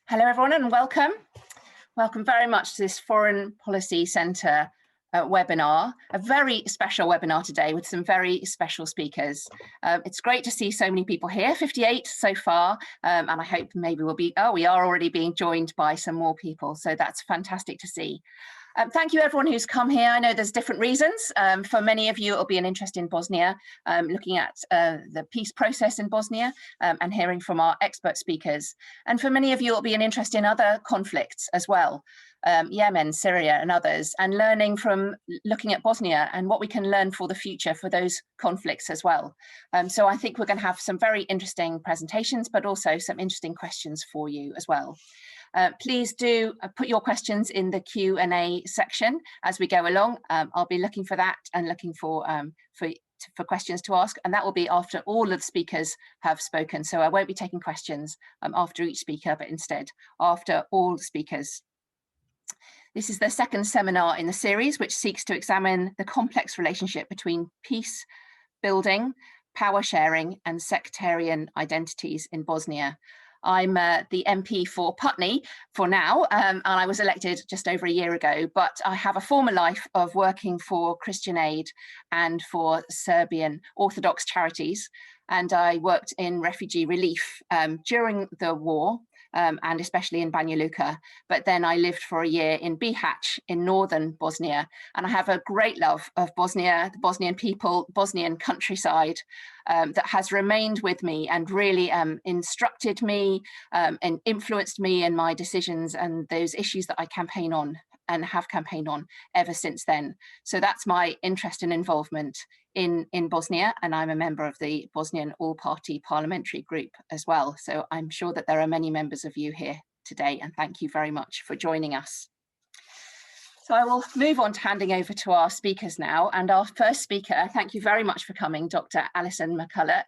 Hello everyone and welcome. Welcome very much to this Foreign Policy Centre webinar, a very special webinar today with some very special speakers. It's great to see so many people here, 58 so far, and I hope maybe we are already being joined by some more people, so that's fantastic to see. Thank you everyone who's come here. I know there's different reasons. For many of you, it'll be an interest in Bosnia, looking at the peace process in Bosnia and hearing from our expert speakers. And for many of you, it'll be an interest in other conflicts as well, Yemen, Syria and others, and learning from looking at Bosnia and what we can learn for the future for those conflicts as well. So I think we're going to have some very interesting presentations, but also some interesting questions for you as well. Please do put your questions in the Q&A section as we go along. I'll be looking for that and looking for questions to ask, and that will be after all of the speakers have spoken. So I won't be taking questions after each speaker, but instead after all the speakers. This is the second seminar in the series, which seeks to examine the complex relationship between peace building, power sharing, and sectarian identities in Bosnia. I'm the MP for Putney for now, and I was elected just over a year ago, but I have a former life of working for Christian Aid and for Serbian Orthodox charities, and I worked in refugee relief during the war, and especially in Banja Luka, but then I lived for a year in Bihać in northern Bosnia, and I have a great love of Bosnia, the Bosnian people, Bosnian countryside, that has remained with me and really instructed me and influenced me in my decisions and those issues that I campaign on and have campaigned on ever since then. So that's my interest and involvement in Bosnia, and I'm a member of the Bosnian All-Party Parliamentary Group as well. So I'm sure that there are many members of you here today, and thank you very much for joining us. So I will move on to handing over to our speakers now, and our first speaker, thank you very much for coming, Dr. Alison McCulloch.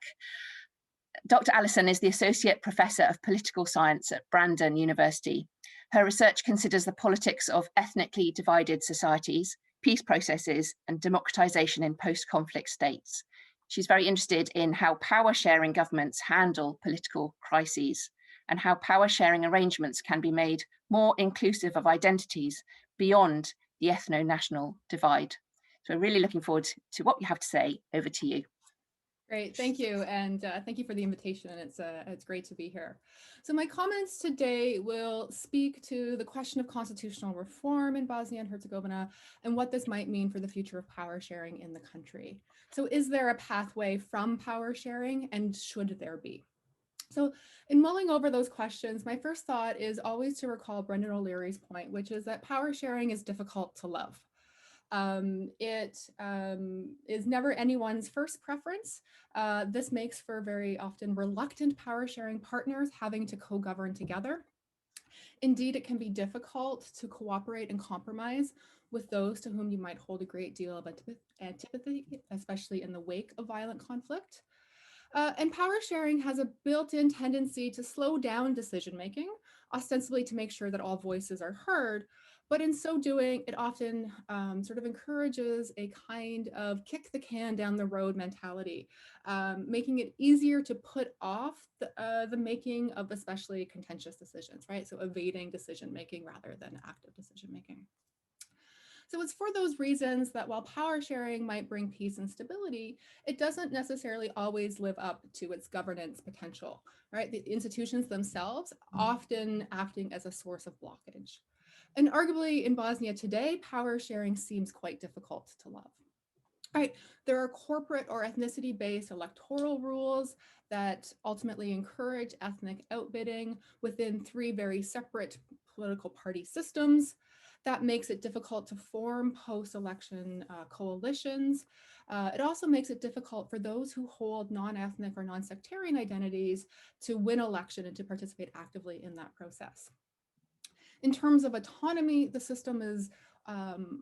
Dr. Alison is the Associate Professor of Political Science at Brandon University. Her research considers the politics of ethnically divided societies, peace processes, and democratization in post-conflict states. She's very interested in how power-sharing governments handle political crises and how power-sharing arrangements can be made more inclusive of identities beyond the ethno-national divide. So we're really looking forward to what you have to say. Over to you. Great, thank you, and thank you for the invitation. It's great to be here. So my comments today will speak to the question of constitutional reform in Bosnia and Herzegovina and what this might mean for the future of power sharing in the country. So is there a pathway from power sharing, and should there be? So in mulling over those questions, my first thought is always to recall Brendan O'Leary's point, which is that power sharing is difficult to love. It is never anyone's first preference. This makes for very often reluctant power sharing partners having to co-govern together. Indeed, it can be difficult to cooperate and compromise with those to whom you might hold a great deal of antipathy, especially in the wake of violent conflict. And power sharing has a built-in tendency to slow down decision-making, ostensibly to make sure that all voices are heard. But in so doing, it often sort of encourages a kind of kick the can down the road mentality, making it easier to put off the making of especially contentious decisions, right? So evading decision-making rather than active decision-making. So it's for those reasons that while power sharing might bring peace and stability, it doesn't necessarily always live up to its governance potential, right? The institutions themselves often acting as a source of blockage. And arguably in Bosnia today, power sharing seems quite difficult to love. Right, there are corporate or ethnicity-based electoral rules that ultimately encourage ethnic outbidding within three very separate political party systems. That makes it difficult to form post-election coalitions. It also makes it difficult for those who hold non-ethnic or non-sectarian identities to win election and to participate actively in that process. In terms of autonomy, the system is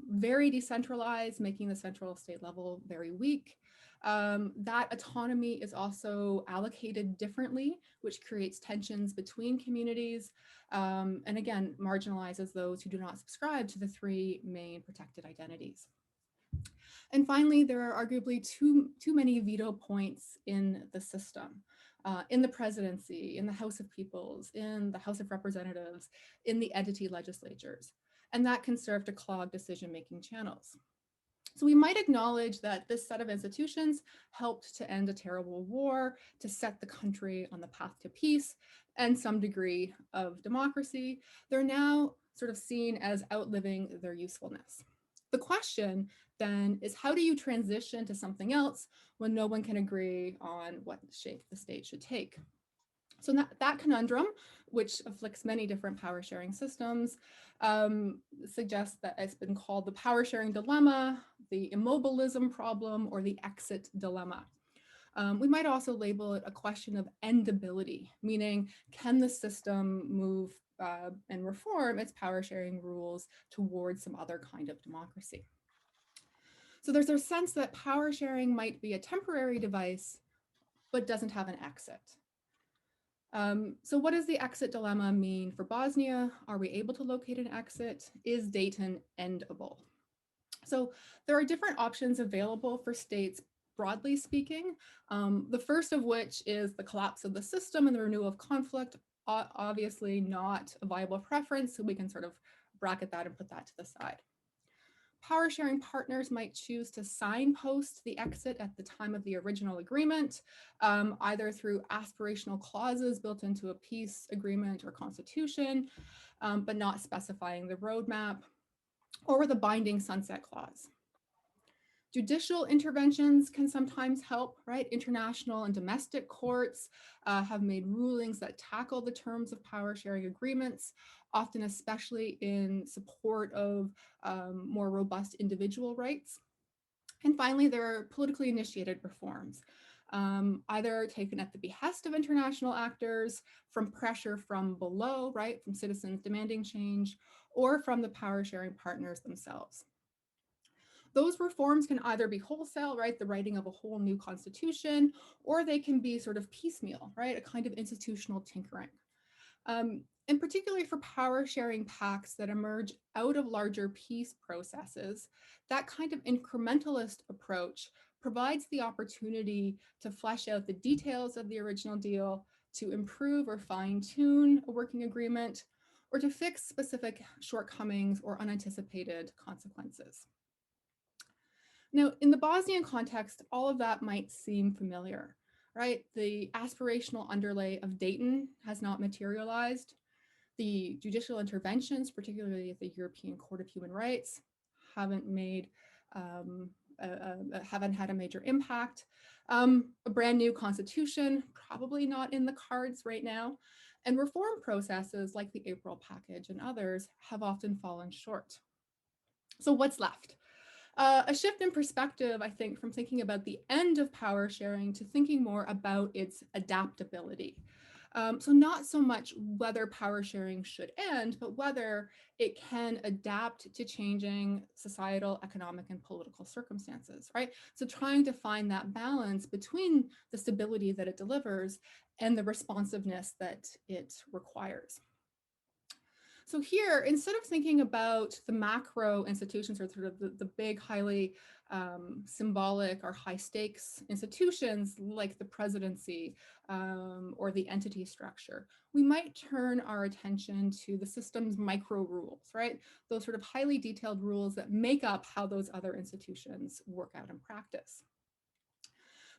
very decentralized, making the central state level very weak. That autonomy is also allocated differently, which creates tensions between communities, and again, marginalizes those who do not subscribe to the three main protected identities. And finally, there are arguably too many veto points in the system. in the presidency, in the House of Peoples, in the House of Representatives, in the entity legislatures. And that can serve to clog decision-making channels. So we might acknowledge that this set of institutions helped to end a terrible war, to set the country on the path to peace and some degree of democracy. They're now sort of seen as outliving their usefulness. The question then is, how do you transition to something else when no one can agree on what shape the state should take? So that conundrum, which afflicts many different power sharing systems, suggests that it's been called the power sharing dilemma, the immobilism problem, or the exit dilemma. We might also label it a question of endability, meaning can the system move and reform its power sharing rules towards some other kind of democracy? So there's a sense that power sharing might be a temporary device, but doesn't have an exit. So what does the exit dilemma mean for Bosnia? Are we able to locate an exit? Is Dayton endable? So there are different options available for states, broadly speaking. The first of which is the collapse of the system and the renewal of conflict, obviously not a viable preference, so we can sort of bracket that and put that to the side. Power sharing partners might choose to signpost the exit at the time of the original agreement, either through aspirational clauses built into a peace agreement or constitution, but not specifying the roadmap, or with a binding sunset clause. Judicial interventions can sometimes help, right? International and domestic courts have made rulings that tackle the terms of power sharing agreements, often especially in support of more robust individual rights. And finally, there are politically initiated reforms, either taken at the behest of international actors, from pressure from below, right? From citizens demanding change, or from the power sharing partners themselves. Those reforms can either be wholesale, right, the writing of a whole new constitution, or they can be sort of piecemeal, right, a kind of institutional tinkering. And particularly for power sharing pacts that emerge out of larger peace processes, that kind of incrementalist approach provides the opportunity to flesh out the details of the original deal, to improve or fine-tune a working agreement, or to fix specific shortcomings or unanticipated consequences. Now, in the Bosnian context, all of that might seem familiar, right? The aspirational underlay of Dayton has not materialized. The judicial interventions, particularly at the European Court of Human Rights, haven't had a major impact. A brand new constitution, probably not in the cards right now. And reform processes like the April package and others have often fallen short. So what's left? A shift in perspective, I think, from thinking about the end of power sharing to thinking more about its adaptability. So not so much whether power sharing should end, but whether it can adapt to changing societal, economic, and political circumstances, right? So trying to find that balance between the stability that it delivers and the responsiveness that it requires. So here, instead of thinking about the macro institutions or sort of the big, highly symbolic or high stakes institutions like the presidency or the entity structure, we might turn our attention to the system's micro rules, right? Those sort of highly detailed rules that make up how those other institutions work out in practice.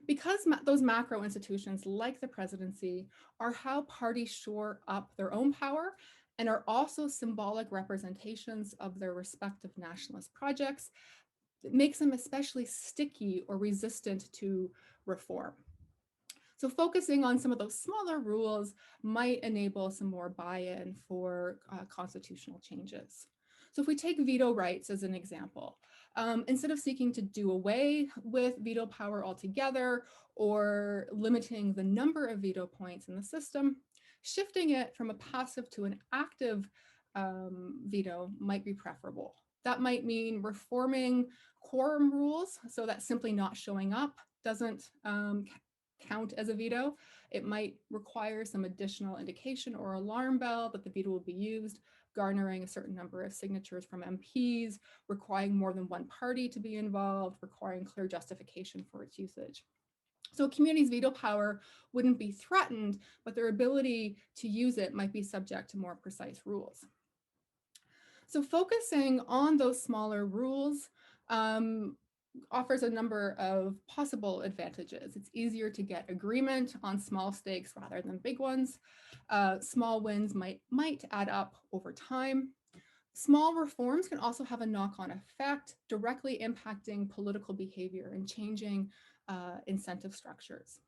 Because those macro institutions like the presidency are how parties shore up their own power and are also symbolic representations of their respective nationalist projects, it makes them especially sticky or resistant to reform. So focusing on some of those smaller rules might enable some more buy-in for constitutional changes. So if we take veto rights as an example, instead of seeking to do away with veto power altogether or limiting the number of veto points in the system, shifting it from a passive to an active veto might be preferable. That might mean reforming quorum rules so that simply not showing up doesn't count as a veto. It might require some additional indication or alarm bell that the veto will be used, garnering a certain number of signatures from MPs, requiring more than one party to be involved, requiring clear justification for its usage. So a community's veto power wouldn't be threatened, but their ability to use it might be subject to more precise rules. So focusing on those smaller rules offers a number of possible advantages. It's easier to get agreement on small stakes rather than big ones. Small wins might add up over time. Small reforms can also have a knock-on effect, directly impacting political behavior and changing incentive structures.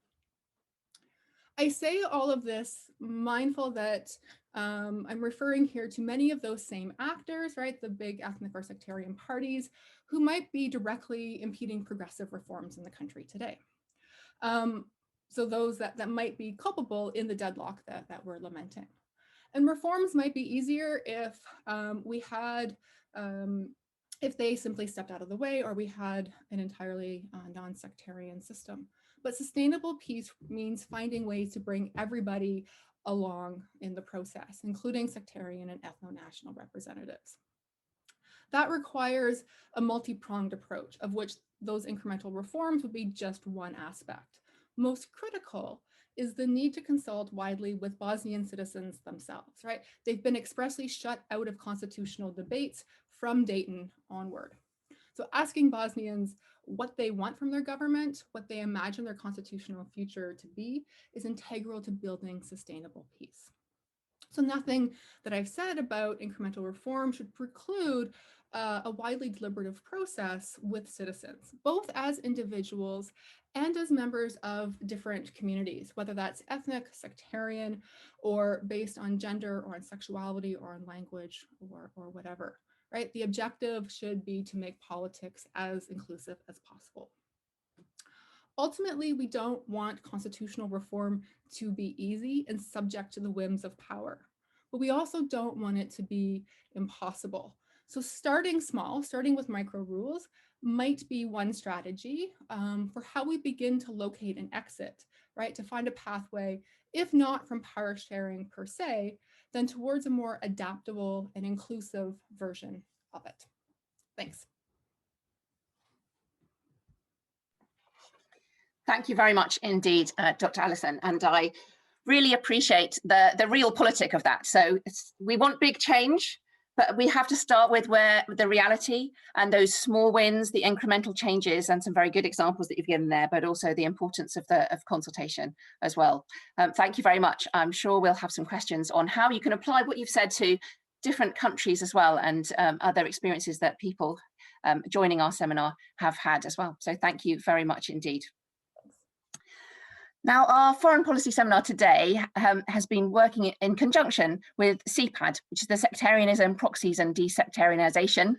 I say all of this mindful that I'm referring here to many of those same actors, right? The big ethnic or sectarian parties who might be directly impeding progressive reforms in the country today. So those that might be culpable in the deadlock that we're lamenting. And reforms might be easier if we had, if they simply stepped out of the way, or we had an entirely non-sectarian system. But sustainable peace means finding ways to bring everybody along in the process, including sectarian and ethno-national representatives. That requires a multi-pronged approach, of which those incremental reforms would be just one aspect. Most critical is the need to consult widely with Bosnian citizens themselves, right? They've been expressly shut out of constitutional debates from Dayton onward. So asking Bosnians what they want from their government, what they imagine their constitutional future to be, is integral to building sustainable peace. So nothing that I've said about incremental reform should preclude a widely deliberative process with citizens, both as individuals and as members of different communities, whether that's ethnic, sectarian, or based on gender or on sexuality or on language or whatever, right? The objective should be to make politics as inclusive as possible. Ultimately, we don't want constitutional reform to be easy and subject to the whims of power, but we also don't want it to be impossible. So starting small, starting with micro rules, might be one strategy for how we begin to locate an exit, right? To find a pathway, if not from power sharing per se, then towards a more adaptable and inclusive version of it. Thanks. Thank you very much indeed, Dr. Allison. And I really appreciate the realpolitik of that. So we want big change, but we have to start with where the reality and those small wins, the incremental changes, and some very good examples that you've given there, but also the importance of consultation as well. Thank you very much. I'm sure we'll have some questions on how you can apply what you've said to different countries as well, and other experiences that people joining our seminar have had as well. So thank you very much indeed. Now, our foreign policy seminar today has been working in conjunction with SEPAD, which is the Sectarianism, Proxies and De-sectarianisation,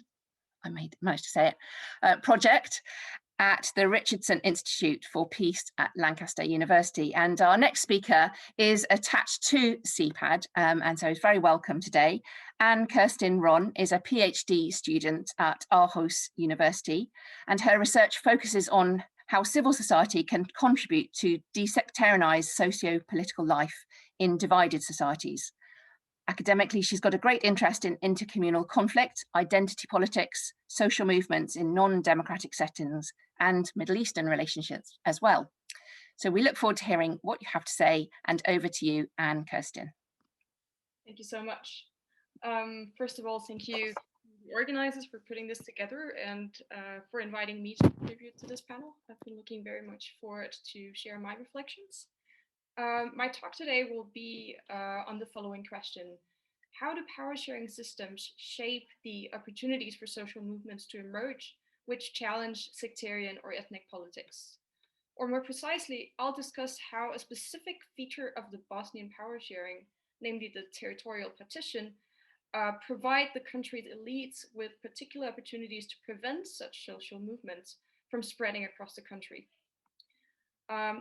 I managed to say it, project at the Richardson Institute for Peace at Lancaster University. And our next speaker is attached to SEPAD, and so is very welcome today. Anne Kirsten Ron is a PhD student at Aarhus University, and her research focuses on how civil society can contribute to desectarianize socio-political life in divided societies. Academically, she's got a great interest in intercommunal conflict, identity politics, social movements in non-democratic settings, and Middle Eastern relationships as well. So we look forward to hearing what you have to say, and over to you, Anne Kirsten. Thank you so much. First of all, thank you the organizers for putting this together and for inviting me to contribute to this panel. I've been looking very much forward to share my reflections. My talk today will be on the following question: how do power sharing systems shape the opportunities for social movements to emerge which challenge sectarian or ethnic politics? Or more precisely, I'll discuss how a specific feature of the Bosnian power sharing, namely the territorial partition, provide the country's elites with particular opportunities to prevent such social movements from spreading across the country.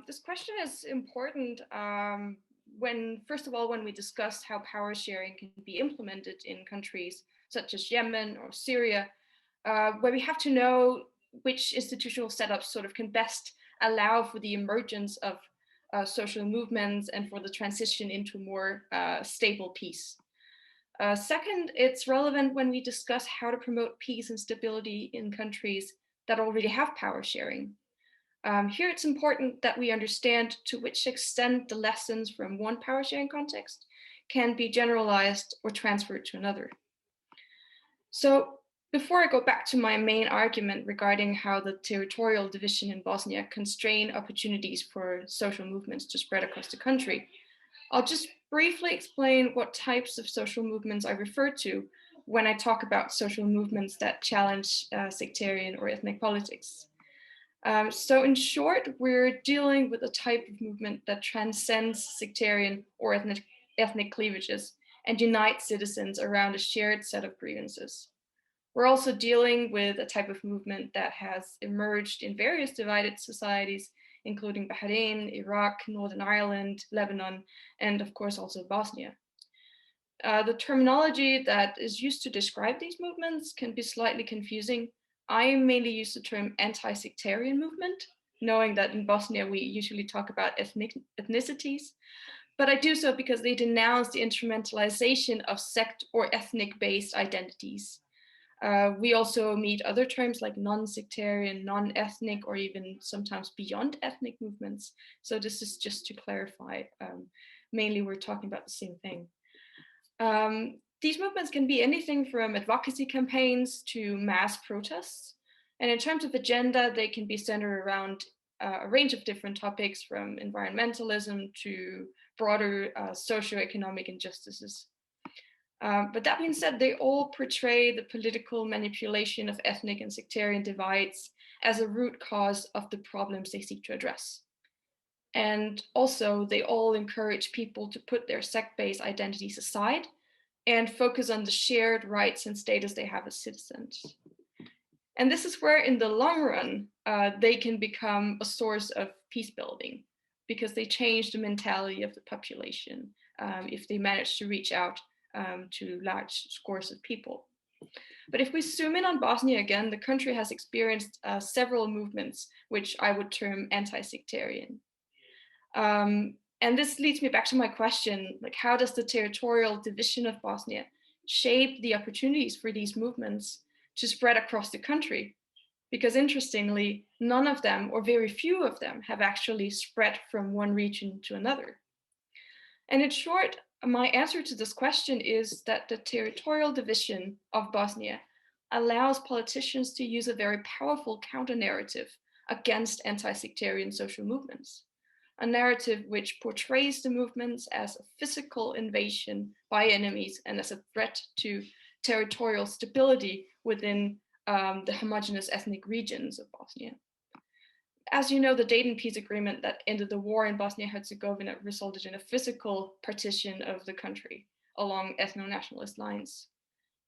This question is important first of all, when we discuss how power sharing can be implemented in countries such as Yemen or Syria, where we have to know which institutional setups sort of can best allow for the emergence of social movements and for the transition into more stable peace. Second, it's relevant when we discuss how to promote peace and stability in countries that already have power sharing. Here it's important that we understand to which extent the lessons from one power sharing context can be generalized or transferred to another. So before I go back to my main argument regarding how the territorial division in Bosnia constrain opportunities for social movements to spread across the country, I'll just briefly explain what types of social movements I refer to when I talk about social movements that challenge sectarian or ethnic politics. So in short, we're dealing with a type of movement that transcends sectarian or ethnic cleavages and unites citizens around a shared set of grievances. We're also dealing with a type of movement that has emerged in various divided societies, including Bahrain, Iraq, Northern Ireland, Lebanon, and of course also Bosnia. The terminology that is used to describe these movements can be slightly confusing. I mainly use the term anti-sectarian movement, knowing that in Bosnia we usually talk about ethnicities, but I do so because they denounce the instrumentalization of sect or ethnic-based identities. We also meet other terms like non-sectarian, non-ethnic, or even sometimes beyond ethnic movements. So this is just to clarify, mainly we're talking about the same thing. These movements can be anything from advocacy campaigns to mass protests. And in terms of agenda, they can be centered around a range of different topics, from environmentalism to broader socioeconomic injustices. But that being said, they all portray the political manipulation of ethnic and sectarian divides as a root cause of the problems they seek to address. And also, they all encourage people to put their sect-based identities aside and focus on the shared rights and status they have as citizens. And this is where, in the long run, they can become a source of peace building, because they change the mentality of the population if they manage to reach out to large scores of people. But if we zoom in on Bosnia again, the country has experienced several movements, which I would term anti-sectarian. And this leads me back to my question, like, how does the territorial division of Bosnia shape the opportunities for these movements to spread across the country? Because interestingly, none of them, or very few of them, have actually spread from one region to another. And in short, my answer to this question is that the territorial division of Bosnia allows politicians to use a very powerful counter-narrative against anti-sectarian social movements, a narrative which portrays the movements as a physical invasion by enemies and as a threat to territorial stability within the homogeneous ethnic regions of Bosnia. As you know, the Dayton Peace Agreement that ended the war in Bosnia-Herzegovina resulted in a physical partition of the country along ethno-nationalist lines.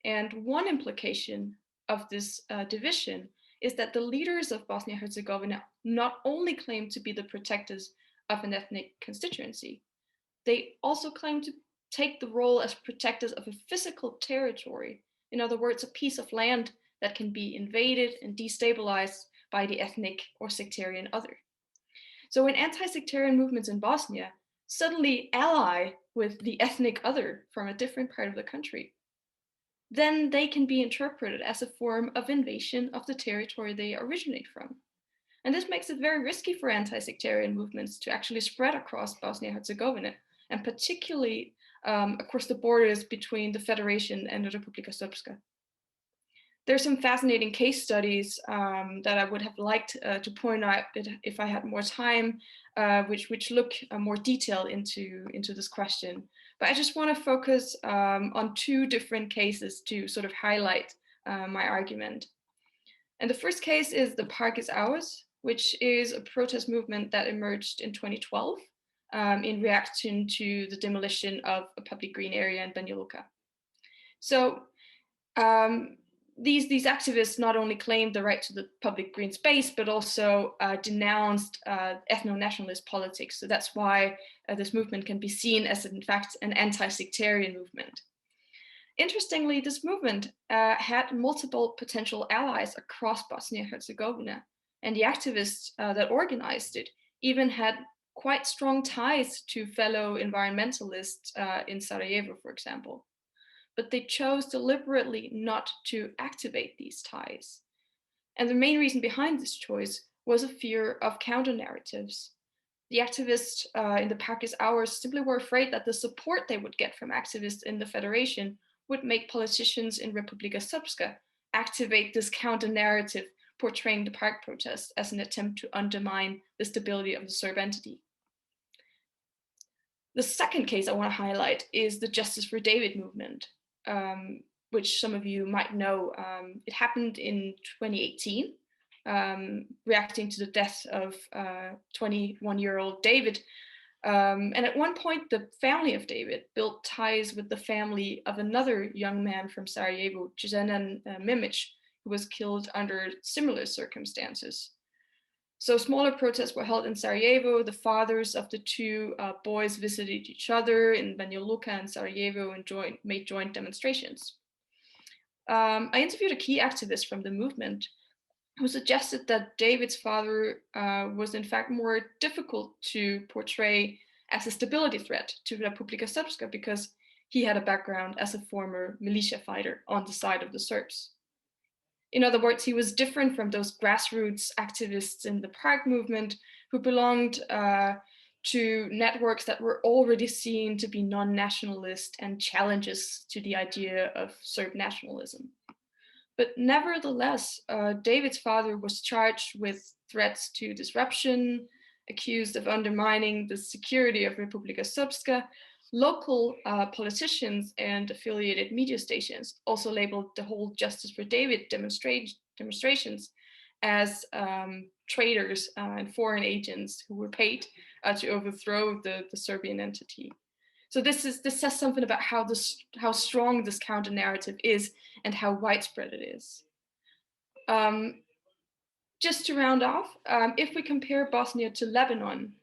And one implication of this division is that the leaders of Bosnia-Herzegovina not only claim to be the protectors of an ethnic constituency, they also claim to take the role as protectors of a physical territory. In other words, a piece of land that can be invaded and destabilized by the ethnic or sectarian other. So when anti-sectarian movements in Bosnia suddenly ally with the ethnic other from a different part of the country, then they can be interpreted as a form of invasion of the territory they originate from. And this makes it very risky for anti-sectarian movements to actually spread across Bosnia-Herzegovina, and particularly across the borders between the Federation and the Republika Srpska. There's some fascinating case studies that I would have liked to point out if I had more time, which look more detailed into this question. But I just want to focus on two different cases to sort of highlight my argument. And the first case is the Park is Ours, which is a protest movement that emerged in 2012 in reaction to the demolition of a public green area in Banja Luka. So these activists not only claimed the right to the public green space, but also denounced ethno-nationalist politics. So that's why this movement can be seen as, in fact, an anti-sectarian movement. Interestingly, this movement had multiple potential allies across Bosnia-Herzegovina, and the activists that organized it even had quite strong ties to fellow environmentalists in Sarajevo, for example. But they chose deliberately not to activate these ties. And the main reason behind this choice was a fear of counter-narratives. The activists in the Pakis hours simply were afraid that the support they would get from activists in the Federation would make politicians in Republika Srpska activate this counter-narrative portraying the park protests as an attempt to undermine the stability of the Serb entity. The second case I want to highlight is the Justice for David movement, which some of you might know. It happened in 2018, reacting to the death of 21-year-old David. And at one point, the family of David built ties with the family of another young man from Sarajevo, Jesenan Mimic, who was killed under similar circumstances. So smaller protests were held in Sarajevo. The fathers of the two boys visited each other in Banja Luka and Sarajevo and made joint demonstrations. I interviewed a key activist from the movement who suggested that David's father was in fact more difficult to portray as a stability threat to Republika Srpska because he had a background as a former militia fighter on the side of the Serbs. In other words, he was different from those grassroots activists in the Prague movement who belonged to networks that were already seen to be non-nationalist and challenges to the idea of Serb nationalism. But nevertheless, David's father was charged with threats to disruption, accused of undermining the security of Republika Srpska. Local politicians and affiliated media stations also labeled the whole Justice for David demonstrations as traitors and foreign agents who were paid to overthrow the Serbian entity. So this says something about how strong this counter narrative is and how widespread it is. Just to round off, if we compare Bosnia to Lebanon,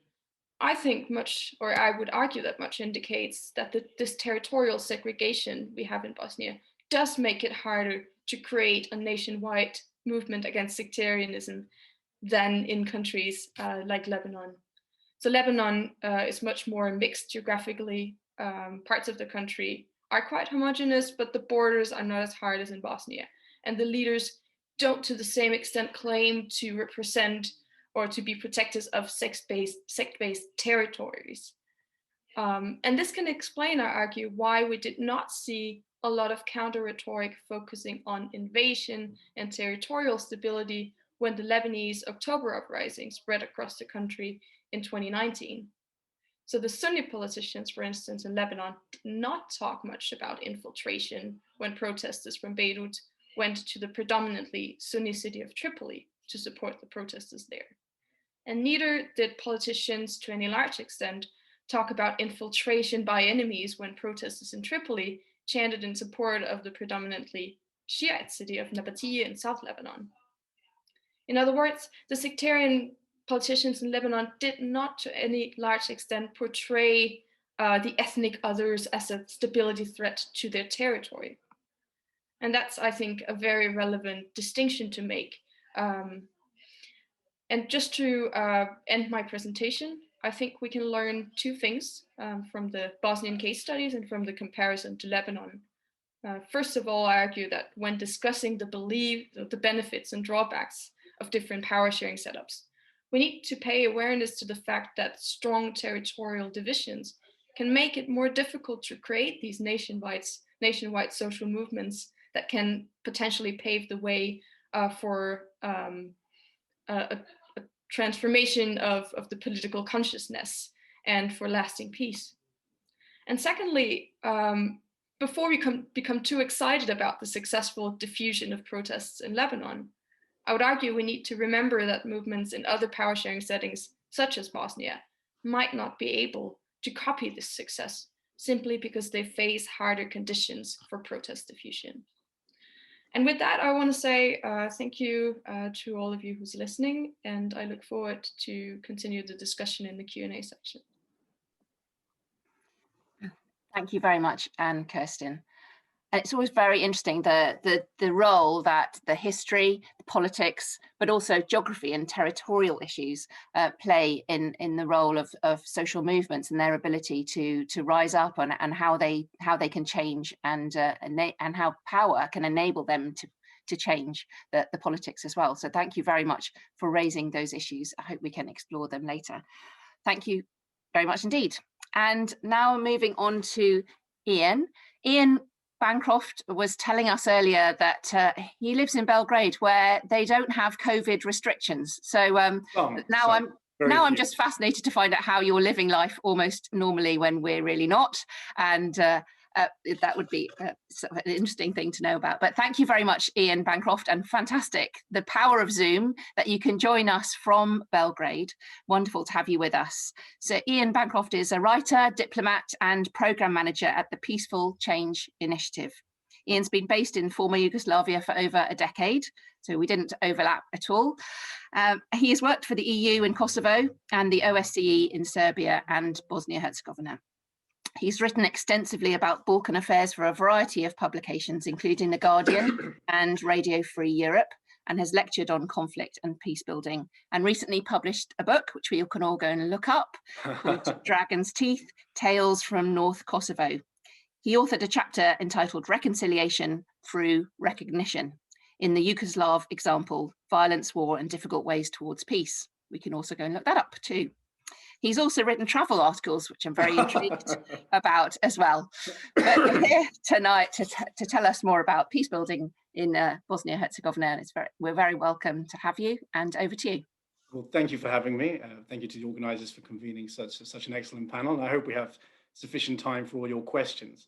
I think much, or I would argue that much indicates that this territorial segregation we have in Bosnia does make it harder to create a nationwide movement against sectarianism than in countries like Lebanon. So Lebanon is much more mixed geographically. Parts of the country are quite homogeneous, but the borders are not as hard as in Bosnia. And the leaders don't to the same extent claim to represent or to be protectors of sect-based territories. And this can explain, I argue, why we did not see a lot of counter-rhetoric focusing on invasion and territorial stability when the Lebanese October uprising spread across the country in 2019. So the Sunni politicians, for instance, in Lebanon, did not talk much about infiltration when protesters from Beirut went to the predominantly Sunni city of Tripoli to support the protesters there. And neither did politicians, to any large extent, talk about infiltration by enemies when protesters in Tripoli chanted in support of the predominantly Shiite city of Nabatea in South Lebanon. In other words, the sectarian politicians in Lebanon did not, to any large extent, portray the ethnic others as a stability threat to their territory. And that's, I think, a very relevant distinction to make. And just to end my presentation, I think we can learn two things from the Bosnian case studies and from the comparison to Lebanon. First of all, I argue that when discussing the benefits and drawbacks of different power sharing setups, we need to pay awareness to the fact that strong territorial divisions can make it more difficult to create these nationwide social movements that can potentially pave the way for a transformation of the political consciousness and for lasting peace. And secondly, before we become too excited about the successful diffusion of protests in Lebanon, I would argue we need to remember that movements in other power sharing settings, such as Bosnia, might not be able to copy this success simply because they face harder conditions for protest diffusion. And with that, I want to say thank you to all of you who's listening, and I look forward to continue the discussion in the Q&A section. Thank you very much, Anne, Kirsten. And it's always very interesting the role that the history, the politics, but also geography and territorial issues play in the role of social movements and their ability to rise up and how they can change and how power can enable them to change the politics as well. So thank you very much for raising those issues. I hope we can explore them later. Thank you very much indeed. And now moving on to Ian. Ian Bancroft was telling us earlier that he lives in Belgrade, where they don't have COVID restrictions. So now I'm just fascinated to find out how you're living life almost normally when we're really not. And that would be sort of an interesting thing to know about. But thank you very much, Ian Bancroft, and fantastic. The power of Zoom, that you can join us from Belgrade. Wonderful to have you with us. So Ian Bancroft is a writer, diplomat, and program manager at the Peaceful Change Initiative. Ian's been based in former Yugoslavia for over a decade, so we didn't overlap at all. He has worked for the EU in Kosovo and the OSCE in Serbia and Bosnia-Herzegovina. He's written extensively about Balkan affairs for a variety of publications, including The Guardian and Radio Free Europe, and has lectured on conflict and peace building, and recently published a book, which we can all go and look up, called Dragon's Teeth, Tales from North Kosovo. He authored a chapter entitled Reconciliation Through Recognition, in the Yugoslav example, Violence, War, and Difficult Ways Towards Peace. We can also go and look that up too. He's also written travel articles, which I'm very intrigued about as well. But here tonight to tell us more about peace building in Bosnia-Herzegovina. We're very welcome to have you, and over to you. Well, thank you for having me. Thank you to the organisers for convening such an excellent panel. And I hope we have sufficient time for all your questions.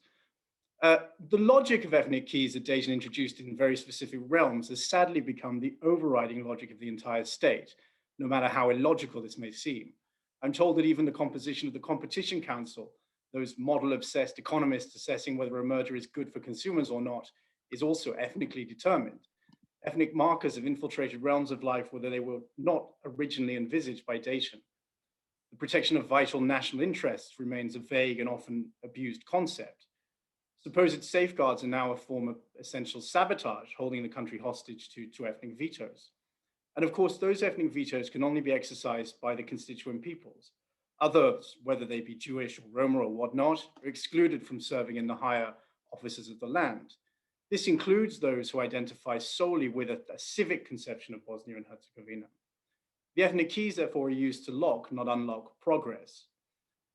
The logic of ethnic keys that Dejan introduced in very specific realms has sadly become the overriding logic of the entire state, no matter how illogical this may seem. I'm told that even the composition of the Competition Council, those model-obsessed economists assessing whether a merger is good for consumers or not, is also ethnically determined. Ethnic markers have infiltrated realms of life whether they were not originally envisaged by Dejan. The protection of vital national interests remains a vague and often abused concept. Supposed safeguards are now a form of essential sabotage, holding the country hostage to ethnic vetoes. And of course, those ethnic vetoes can only be exercised by the constituent peoples. Others, whether they be Jewish or Roma or whatnot, are excluded from serving in the higher offices of the land. This includes those who identify solely with a civic conception of Bosnia and Herzegovina. The ethnic keys, therefore, are used to lock, not unlock, progress.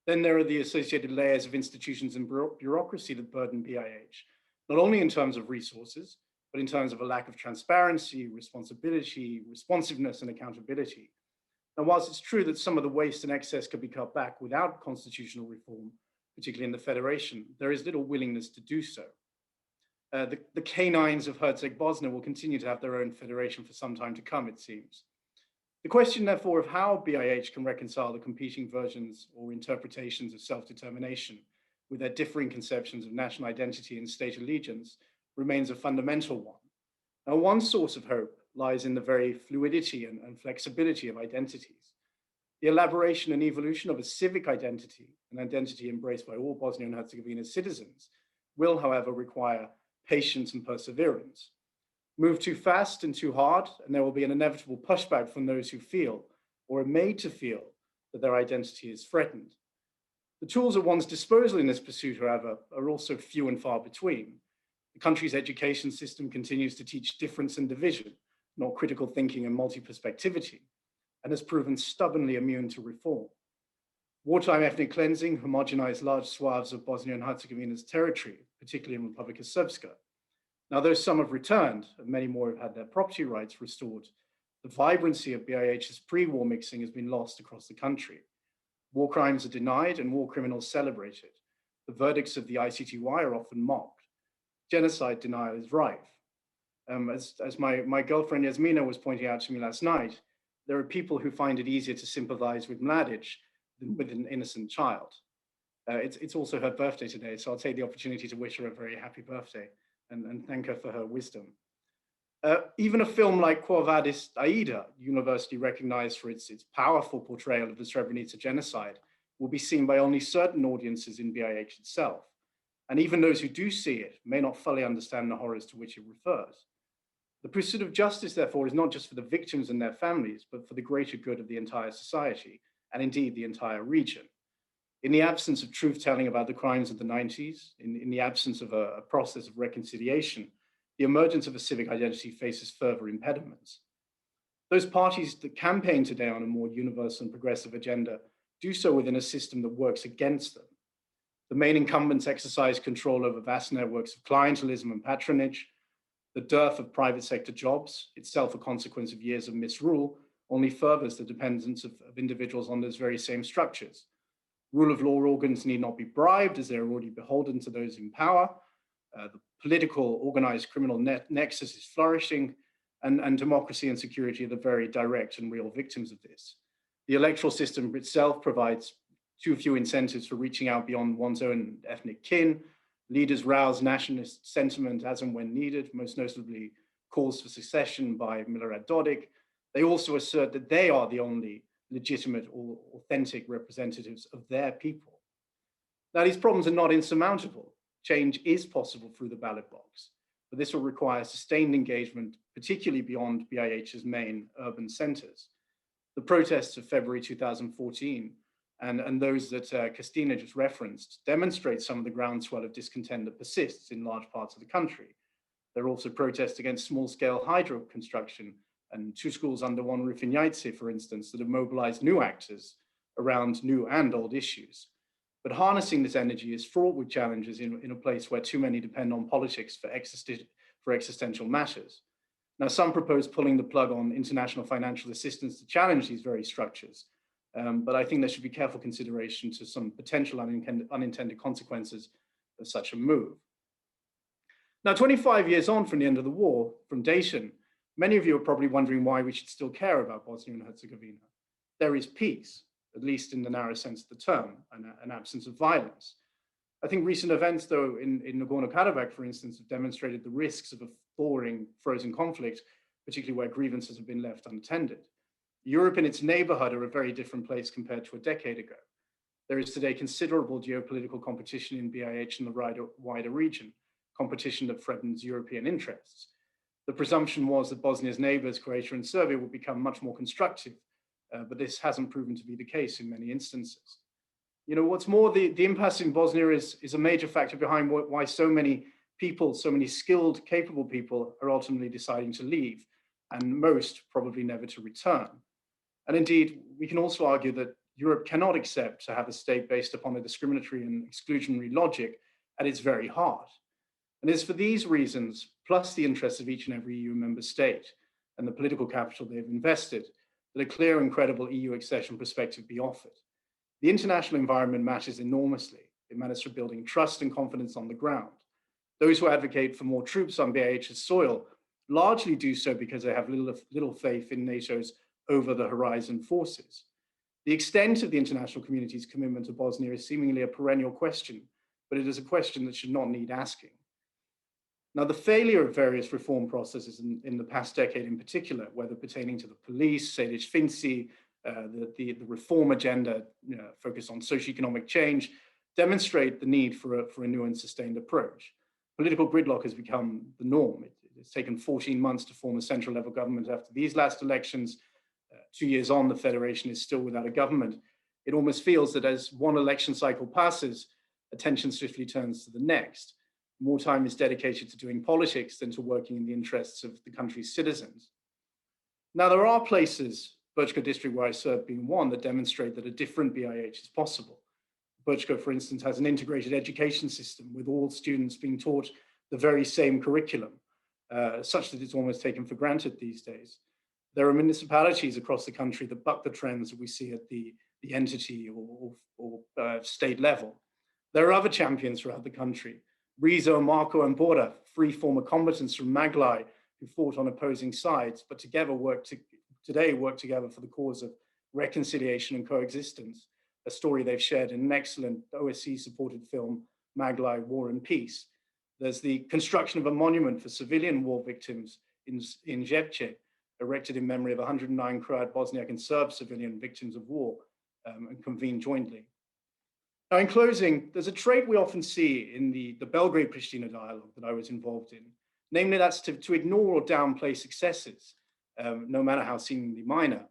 Then there are the associated layers of institutions and bureaucracy that burden BIH, not only in terms of resources, but in terms of a lack of transparency, responsibility, responsiveness, and accountability. And whilst it's true that some of the waste and excess could be cut back without constitutional reform, particularly in the federation, there is little willingness to do so. The canines of Herzegovina will continue to have their own federation for some time to come, it seems. The question, therefore, of how BIH can reconcile the competing versions or interpretations of self-determination with their differing conceptions of national identity and state allegiance remains a fundamental one. Now, one source of hope lies in the very fluidity and flexibility of identities. The elaboration and evolution of a civic identity, an identity embraced by all Bosnia and Herzegovina citizens, will, however, require patience and perseverance. Move too fast and too hard, and there will be an inevitable pushback from those who feel, or are made to feel, that their identity is threatened. The tools at one's disposal in this pursuit, however, are also few and far between. The country's education system continues to teach difference and division, not critical thinking and multi-perspectivity, and has proven stubbornly immune to reform. Wartime ethnic cleansing homogenized large swaths of Bosnia and Herzegovina's territory, particularly in Republika Srpska. Now, though some have returned, and many more have had their property rights restored, the vibrancy of BIH's pre-war mixing has been lost across the country. War crimes are denied and war criminals celebrated. The verdicts of the ICTY are often mocked. Genocide denial is rife. As my girlfriend Yasmina was pointing out to me last night, there are people who find it easier to sympathize with Mladic than with an innocent child. It's also her birthday today, so I'll take the opportunity to wish her a very happy birthday and thank her for her wisdom. Even a film like Quo Vadis Aida, universally recognized for its powerful portrayal of the Srebrenica genocide, will be seen by only certain audiences in BIH itself. And even those who do see it may not fully understand the horrors to which it refers. The pursuit of justice, therefore, is not just for the victims and their families, but for the greater good of the entire society, and indeed the entire region. In the absence of truth-telling about the crimes of the 90s, in the absence of a process of reconciliation, the emergence of a civic identity faces further impediments. Those parties that campaign today on a more universal and progressive agenda do so within a system that works against them. The main incumbents exercise control over vast networks of clientelism and patronage. The dearth of private sector jobs, itself a consequence of years of misrule, only furthers the dependence of individuals on those very same structures. Rule of law organs need not be bribed, as they're already beholden to those in power. The political organized criminal nexus is flourishing, and democracy and security are the very direct and real victims of this. The electoral system itself provides too few incentives for reaching out beyond one's own ethnic kin. Leaders rouse nationalist sentiment as and when needed, most notably calls for secession by Milorad Dodik. They also assert that they are the only legitimate or authentic representatives of their people. Now, these problems are not insurmountable. Change is possible through the ballot box, but this will require sustained engagement, particularly beyond BIH's main urban centers. The protests of February 2014 and those that Christina just referenced demonstrate some of the groundswell of discontent that persists in large parts of the country. There are also protests against small-scale hydro construction and two schools under one roof in Yaitse, for instance, that have mobilized new actors around new and old issues. But harnessing this energy is fraught with challenges in a place where too many depend on politics for existential matters. Now, some propose pulling the plug on international financial assistance to challenge these very structures. But I think there should be careful consideration to some potential unintended consequences of such a move. Now, 25 years on from the end of the war, from Dayton, many of you are probably wondering why we should still care about Bosnia and Herzegovina. There is peace, at least in the narrow sense of the term, and an absence of violence. I think recent events, though, in Nagorno-Karabakh, for instance, have demonstrated the risks of a thawing, frozen conflict, particularly where grievances have been left unattended. Europe and its neighborhood are a very different place compared to a decade ago. There is today considerable geopolitical competition in BIH and the wider region, competition that threatens European interests. The presumption was that Bosnia's neighbors, Croatia and Serbia, would become much more constructive, but this hasn't proven to be the case in many instances. You know, what's more, the impasse in Bosnia is a major factor behind why so many people, so many skilled, capable people are ultimately deciding to leave, and most probably never to return. And indeed, we can also argue that Europe cannot accept to have a state based upon a discriminatory and exclusionary logic at its very heart. And it's for these reasons, plus the interests of each and every EU member state and the political capital they've invested, that a clear and credible EU accession perspective be offered. The international environment matters enormously. It matters for building trust and confidence on the ground. Those who advocate for more troops on BIH's soil largely do so because they have little faith in NATO's over-the-horizon forces. The extent of the international community's commitment to Bosnia is seemingly a perennial question, but it is a question that should not need asking. Now, the failure of various reform processes in the past decade in particular, whether pertaining to the police, Sejdić Finci, the reform agenda focused on socioeconomic change, demonstrate the need for a new and sustained approach. Political gridlock has become the norm. It's taken 14 months to form a central level government after these last elections. 2 years on, the federation is still without a government. It almost feels that as one election cycle passes, attention swiftly turns to the next. More time is dedicated to doing politics than to working in the interests of the country's citizens. Now, there are places, Brčko district where I serve being one, that demonstrate that a different BIH is possible. Brčko, for instance, has an integrated education system with all students being taught the very same curriculum, such that it's almost taken for granted these days. There are municipalities across the country that buck the trends that we see at the entity or state level. There are other champions throughout the country. Rizo, Marko, and Bora, three former combatants from Maglai who fought on opposing sides, but together today work together for the cause of reconciliation and coexistence, a story they've shared in an excellent OSCE-supported film, Maglai, War and Peace. There's the construction of a monument for civilian war victims in Žepče, erected in memory of 109 Croat, Bosniak, and Serb civilian victims of war, and convened jointly. Now, in closing, there's a trait we often see in the Belgrade-Pristina dialogue that I was involved in, namely that's to ignore or downplay successes, no matter how seemingly minor.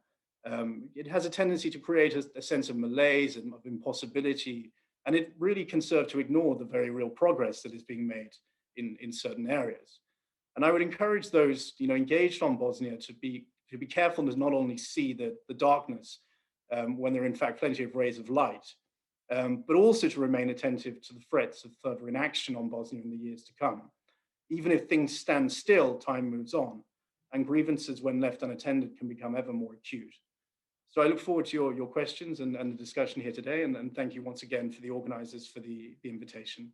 It has a tendency to create a sense of malaise and of impossibility, and it really can serve to ignore the very real progress that is being made in certain areas. And I would encourage those, engaged on Bosnia to be careful and to not only see the darkness when there are in fact plenty of rays of light, but also to remain attentive to the threats of further inaction on Bosnia in the years to come. Even if things stand still, time moves on, and grievances, when left unattended, can become ever more acute. So I look forward to your questions and the discussion here today, and thank you once again for the organizers for the invitation.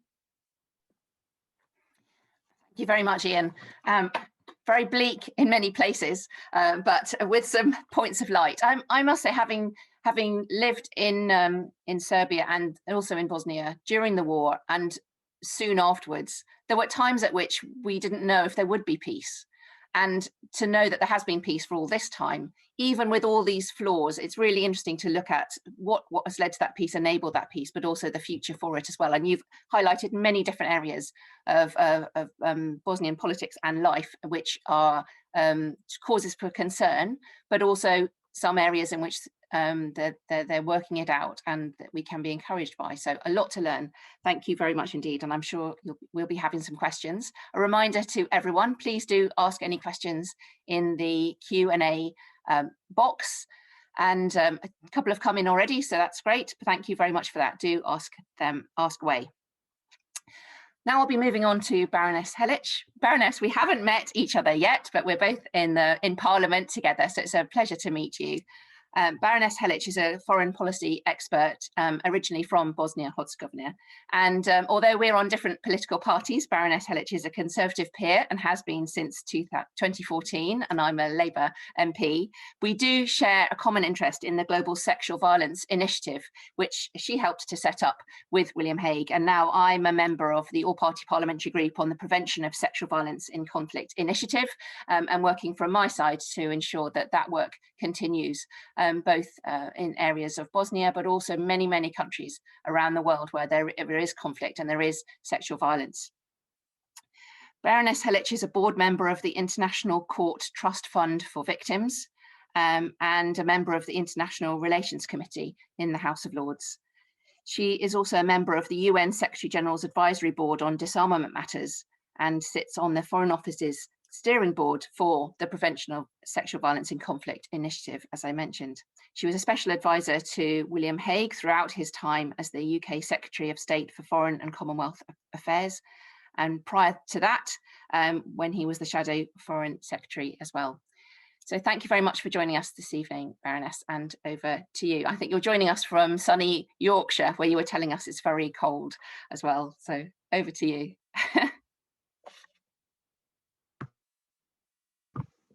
Thank you very much, Ian. Very bleak in many places, but with some points of light. I must say, having lived in Serbia and also in Bosnia during the war and soon afterwards, there were times at which we didn't know if there would be peace. And to know that there has been peace for all this time, even with all these flaws, it's really interesting to look at what has led to that peace, enabled that peace, but also the future for it as well. And you've highlighted many different areas of Bosnian politics and life, which are causes for concern, but also some areas in which they're working it out and that we can be encouraged by. So a lot to learn. Thank you very much indeed. And I'm sure we'll be having some questions. A reminder to everyone, please do ask any questions in the Q&A box. And a couple have come in already, so that's great. Thank you very much for that. Do ask away. Now I'll be moving on to Baroness Helic. Baroness, we haven't met each other yet, but we're both in Parliament together, so it's a pleasure to meet you. Baroness Helic is a foreign policy expert, originally from Bosnia-Herzegovina. And although we're on different political parties, Baroness Helic is a Conservative peer and has been since 2014, and I'm a Labour MP. We do share a common interest in the Global Sexual Violence Initiative, which she helped to set up with William Hague. And now I'm a member of the All-Party Parliamentary Group on the Prevention of Sexual Violence in Conflict initiative, and working from my side to ensure that that work continues. Both in areas of Bosnia, but also many, many countries around the world where there is conflict and there is sexual violence. Baroness Helic is a board member of the International Court Trust Fund for Victims and a member of the International Relations Committee in the House of Lords. She is also a member of the UN Secretary General's Advisory Board on Disarmament Matters and sits on the Foreign Office's steering board for the Prevention of Sexual Violence in Conflict initiative, as I mentioned. She was a special advisor to William Hague throughout his time as the UK Secretary of State for Foreign and Commonwealth Affairs, and prior to that, when he was the Shadow Foreign Secretary as well. So thank you very much for joining us this evening, Baroness, and over to you. I think you're joining us from sunny Yorkshire, where you were telling us it's very cold as well. So over to you.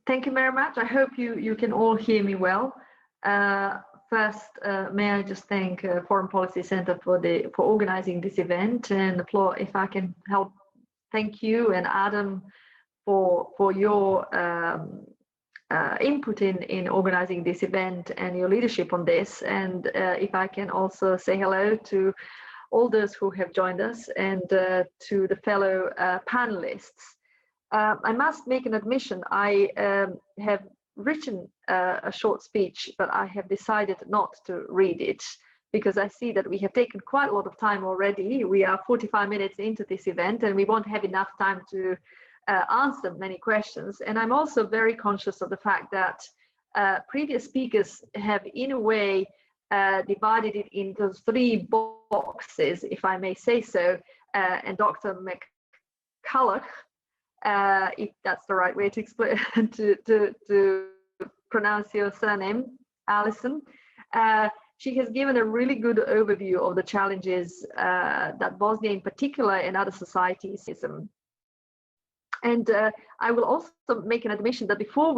Thank you very much. I hope you can all hear me well. First, may I just thank Foreign Policy Center for organizing this event, and if I can help, thank you and Adam for your input in organizing this event and your leadership on this. And if I can also say hello to all those who have joined us and to the fellow panelists. I must make an admission. I have written a short speech, but I have decided not to read it because I see that we have taken quite a lot of time already. We are 45 minutes into this event and we won't have enough time to answer many questions. And I'm also very conscious of the fact that previous speakers have, in a way, divided it into three boxes, if I may say so, and Dr. McCulloch, if that's the right way to explain to pronounce your surname, Alison. She has given a really good overview of the challenges that Bosnia in particular and other societies. And I will also make an admission that before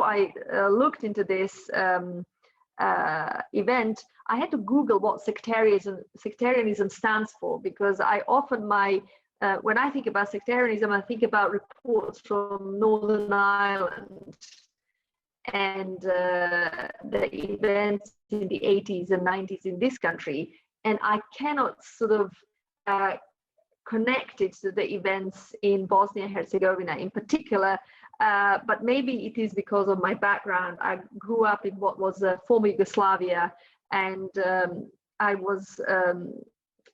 I looked into this event, I had to Google what sectarianism stands for, because I often when I think about sectarianism, I think about reports from Northern Ireland and the events in the 80s and 90s in this country. And I cannot sort of connect it to the events in Bosnia and Herzegovina in particular, but maybe it is because of my background. I grew up in what was former Yugoslavia, and I was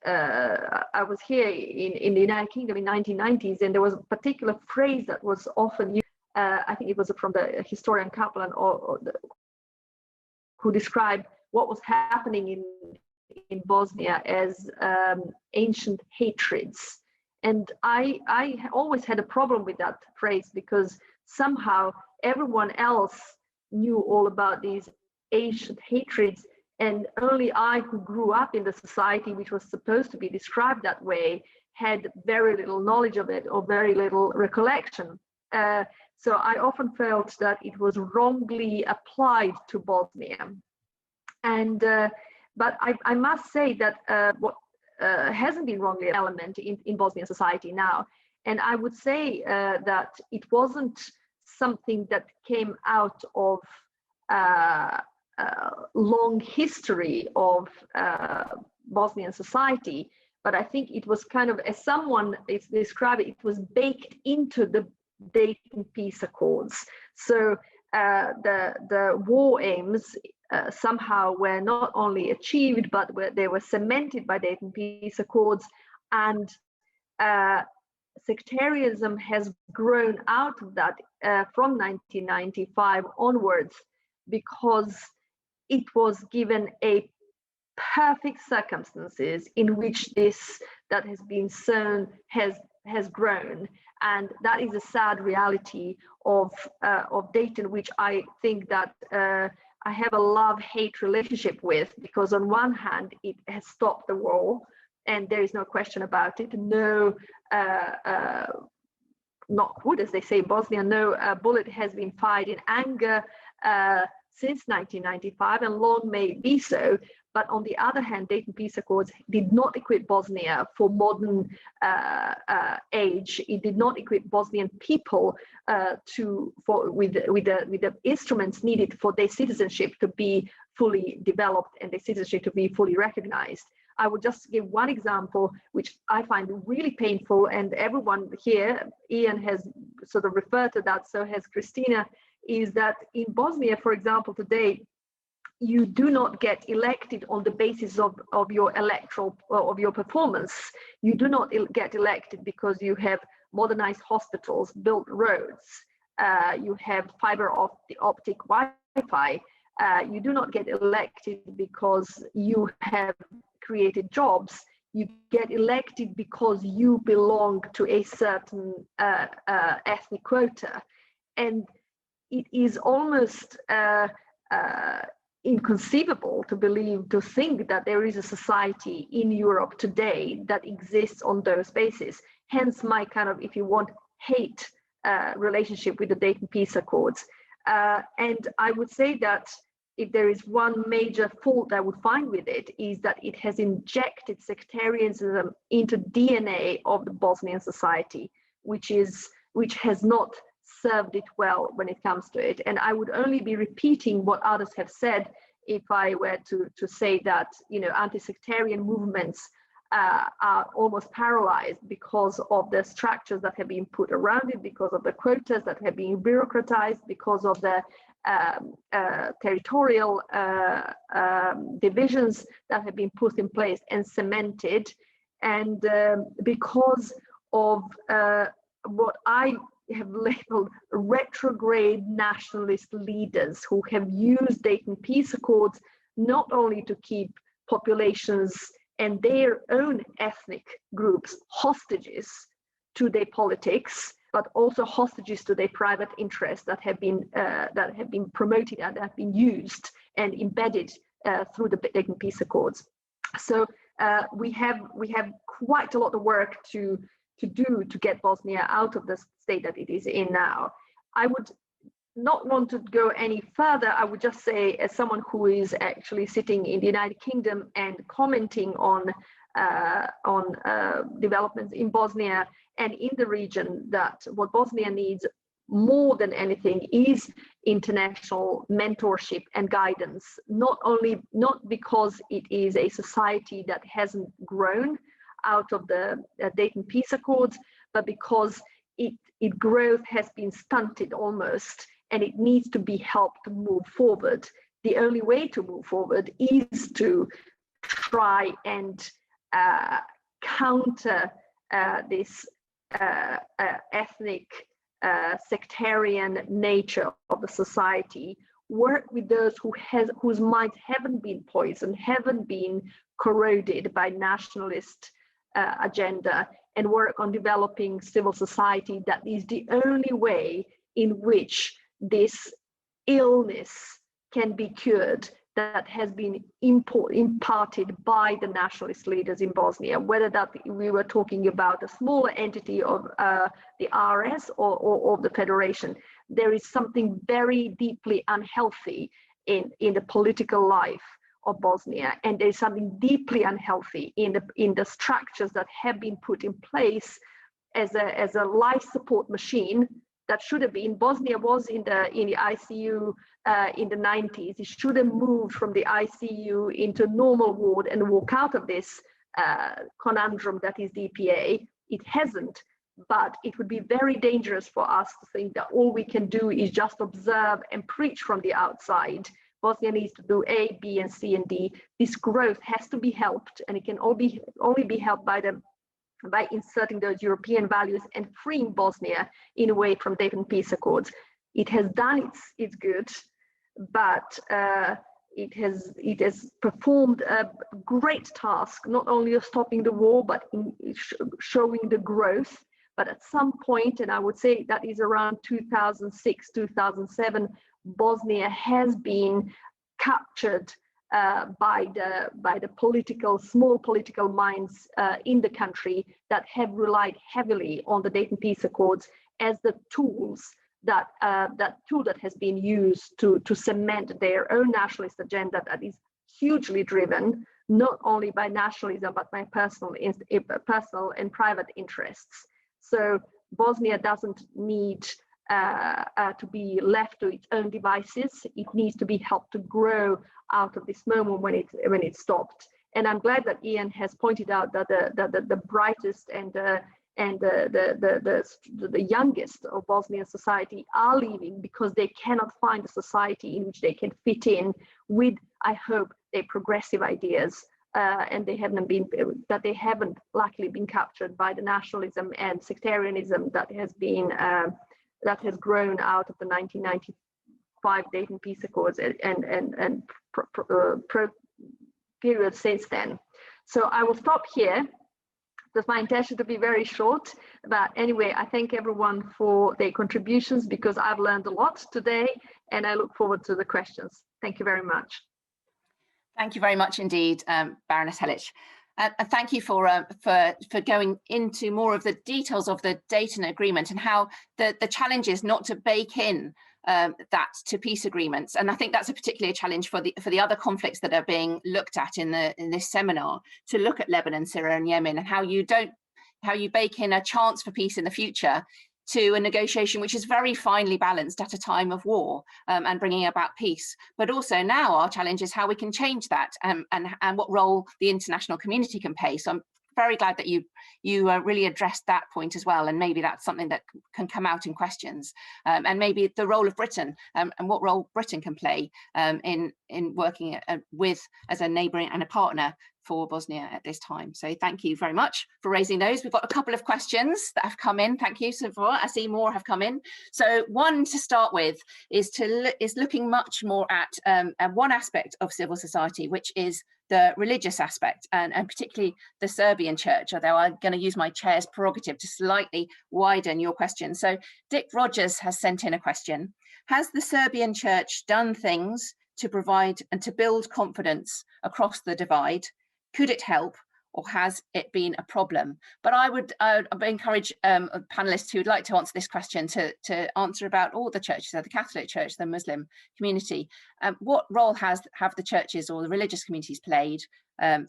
I was here in the United Kingdom in 1990s, and there was a particular phrase that was often used. I think it was from the historian Kaplan who described what was happening in Bosnia as ancient hatreds. And I always had a problem with that phrase, because somehow everyone else knew all about these ancient hatreds, and only I, who grew up in the society which was supposed to be described that way, had very little knowledge of it or very little recollection. So I often felt that it was wrongly applied to Bosnia. And but I must say that what hasn't been wrongly an element in Bosnian society now, and I would say that it wasn't something that came out of long history of Bosnian society, but I think it was kind of, as someone is described it, was baked into the Dayton Peace Accords. So the war aims somehow were not only achieved, but they were cemented by Dayton Peace Accords, and sectarianism has grown out of that from 1995 onwards, because it was given a perfect circumstances in which this that has been sown has grown. And that is a sad reality of Dayton, which I think that I have a love-hate relationship with, because on one hand it has stopped the war, and there is no question about it. No, knock wood, as they say in Bosnia, no bullet has been fired in anger since 1995, and long may it be so. But on the other hand, Dayton Peace Accords did not equip Bosnia for modern age. It did not equip Bosnian people with the instruments needed for their citizenship to be fully developed and their citizenship to be fully recognized. I would just give one example, which I find really painful, and everyone here, Ian has sort of referred to that, so has Christina, is that in Bosnia, for example, today, you do not get elected on the basis of your electoral, of your performance. You do not get elected because you have modernized hospitals, built roads, you have fiber optic Wi-Fi. You do not get elected because you have created jobs. You get elected because you belong to a certain ethnic quota. And it is almost inconceivable to think that there is a society in Europe today that exists on those bases. Hence my kind of, if you want, hate relationship with the Dayton Peace Accords. And I would say that if there is one major fault I would find with it, is that it has injected sectarianism into DNA of the Bosnian society, which has not served it well when it comes to it. And I would only be repeating what others have said if I were to say that, you know, anti-sectarian movements are almost paralyzed because of the structures that have been put around it, because of the quotas that have been bureaucratized, because of the territorial divisions that have been put in place and cemented, and because of what I have labeled retrograde nationalist leaders who have used Dayton Peace Accords not only to keep populations and their own ethnic groups hostages to their politics, but also hostages to their private interests that have been promoted and have been used and embedded through the Dayton Peace Accords. So we have quite a lot of work to do to get Bosnia out of the state that it is in now. I would not want to go any further. I would just say, as someone who is actually sitting in the United Kingdom and commenting on developments in Bosnia and in the region, that what Bosnia needs more than anything is international mentorship and guidance, not because it is a society that hasn't grown out of the Dayton Peace Accords, but because its growth has been stunted almost, and it needs to be helped to move forward. The only way to move forward is to try and counter this ethnic sectarian nature of the society, work with those whose minds haven't been poisoned, haven't been corroded by nationalist agenda, and work on developing civil society. That is the only way in which this illness can be cured that has been imparted by the nationalist leaders in Bosnia, whether that we were talking about a smaller entity of the RS or the Federation. There is something very deeply unhealthy in the political life of Bosnia, and there's something deeply unhealthy in the structures that have been put in place as a life support machine that should have been. Bosnia was in the ICU in the 90s. It should have moved from the ICU into normal ward and walk out of this conundrum that is DPA. It hasn't, but it would be very dangerous for us to think that all we can do is just observe and preach from the outside. Bosnia needs to do A, B, and C, and D. This growth has to be helped, and it can only be helped by inserting those European values and freeing Bosnia in a way from Dayton Peace Accords. It has done its good, but it has performed a great task, not only of stopping the war, but in showing the growth. But at some point, and I would say that is around 2006, 2007, Bosnia has been captured by the small political minds in the country that have relied heavily on the Dayton Peace Accords as the tools that has been used to cement their own nationalist agenda that is hugely driven not only by nationalism but by personal and private interests. So Bosnia doesn't need to be left to its own devices. It needs to be helped to grow out of this moment when it stopped. And I'm glad that Ian has pointed out that the brightest and the youngest of Bosnian society are leaving because they cannot find a society in which they can fit in with, I hope, their progressive ideas, and they haven't luckily been captured by the nationalism and sectarianism that has grown out of the 1995 Dayton Peace Accords and period since then. So I will stop here. That's my intention to be very short, but anyway, I thank everyone for their contributions because I've learned a lot today, and I look forward to the questions. Thank you very much. Thank you very much indeed, Baroness Helic. And thank you for going into more of the details of the Dayton Agreement and how the challenge is not to bake in that to peace agreements. And I think that's a particular challenge for the other conflicts that are being looked at in this seminar, to look at Lebanon, Syria and Yemen, and how you bake in a chance for peace in the future to a negotiation which is very finely balanced at a time of war and bringing about peace. But also now our challenge is how we can change that and what role the international community can play. So I'm very glad that you really addressed that point as well, and maybe that's something that can come out in questions, and maybe the role of Britain and what role Britain can play in working with as a neighbour and a partner for Bosnia at this time. So thank you very much for raising those. We've got a couple of questions that have come in. Thank you so far. I see more have come in. So one to start with is looking much more at one aspect of civil society, which is the religious aspect, and particularly the Serbian church, although I'm going to use my chair's prerogative to slightly widen your question. So Dick Rogers has sent in a question. Has the Serbian church done things to provide and to build confidence across the divide? Could it help, or has it been a problem? But I would encourage panelists who would like to answer this question to answer about all the churches, so the Catholic Church, the Muslim community. What role have the churches or the religious communities played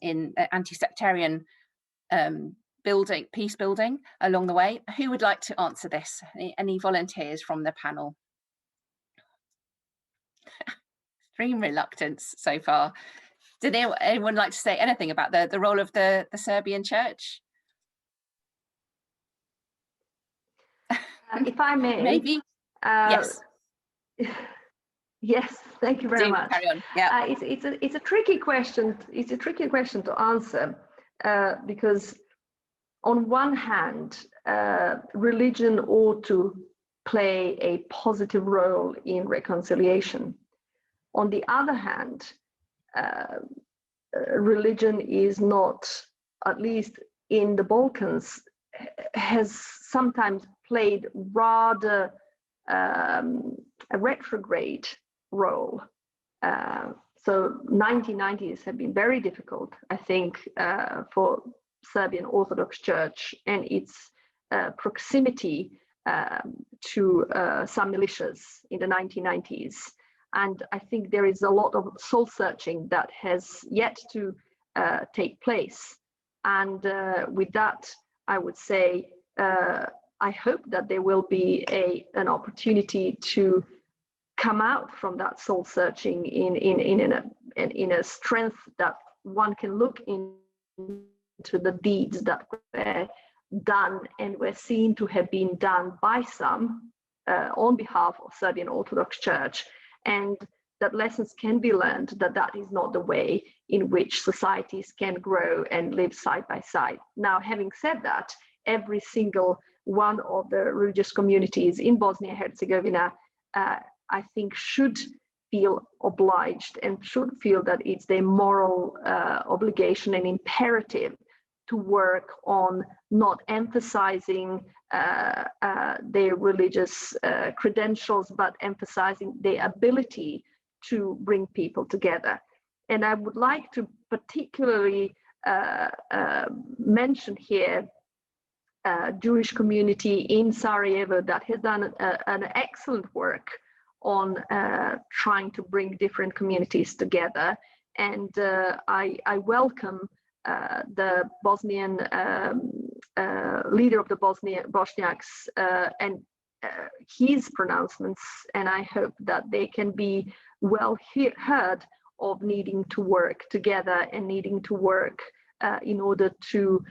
in anti-sectarian peace building along the way? Who would like to answer this? Any volunteers from the panel? Extreme reluctance so far. Did anyone like to say anything about the role of the Serbian church? If I may, maybe. Yes. Yes, thank you very much. Carry on. Yeah. It's a tricky question. It's a tricky question to answer because on one hand, religion ought to play a positive role in reconciliation. On the other hand, religion is not, at least in the Balkans, has sometimes played rather a retrograde role. So 1990s have been very difficult, I think, for Serbian Orthodox Church and its proximity to some militias in the 1990s. And I think there is a lot of soul searching that has yet to take place. And with that, I would say, I hope that there will be an opportunity to come out from that soul searching in a strength that one can look into the deeds that were done and were seen to have been done by some on behalf of Serbian Orthodox Church, and that lessons can be learned, that is not the way in which societies can grow and live side by side. Now, having said that, every single one of the religious communities in Bosnia and Herzegovina, I think, should feel obliged and should feel that it's their moral obligation and imperative to work on not emphasizing their religious credentials, but emphasizing their ability to bring people together. And I would like to particularly mention here Jewish community in Sarajevo that has done an excellent work on trying to bring different communities together. And I welcome the Bosnian leader of the Bosniaks and his pronouncements, and I hope that they can be well heard of needing to work together and needing to work in order to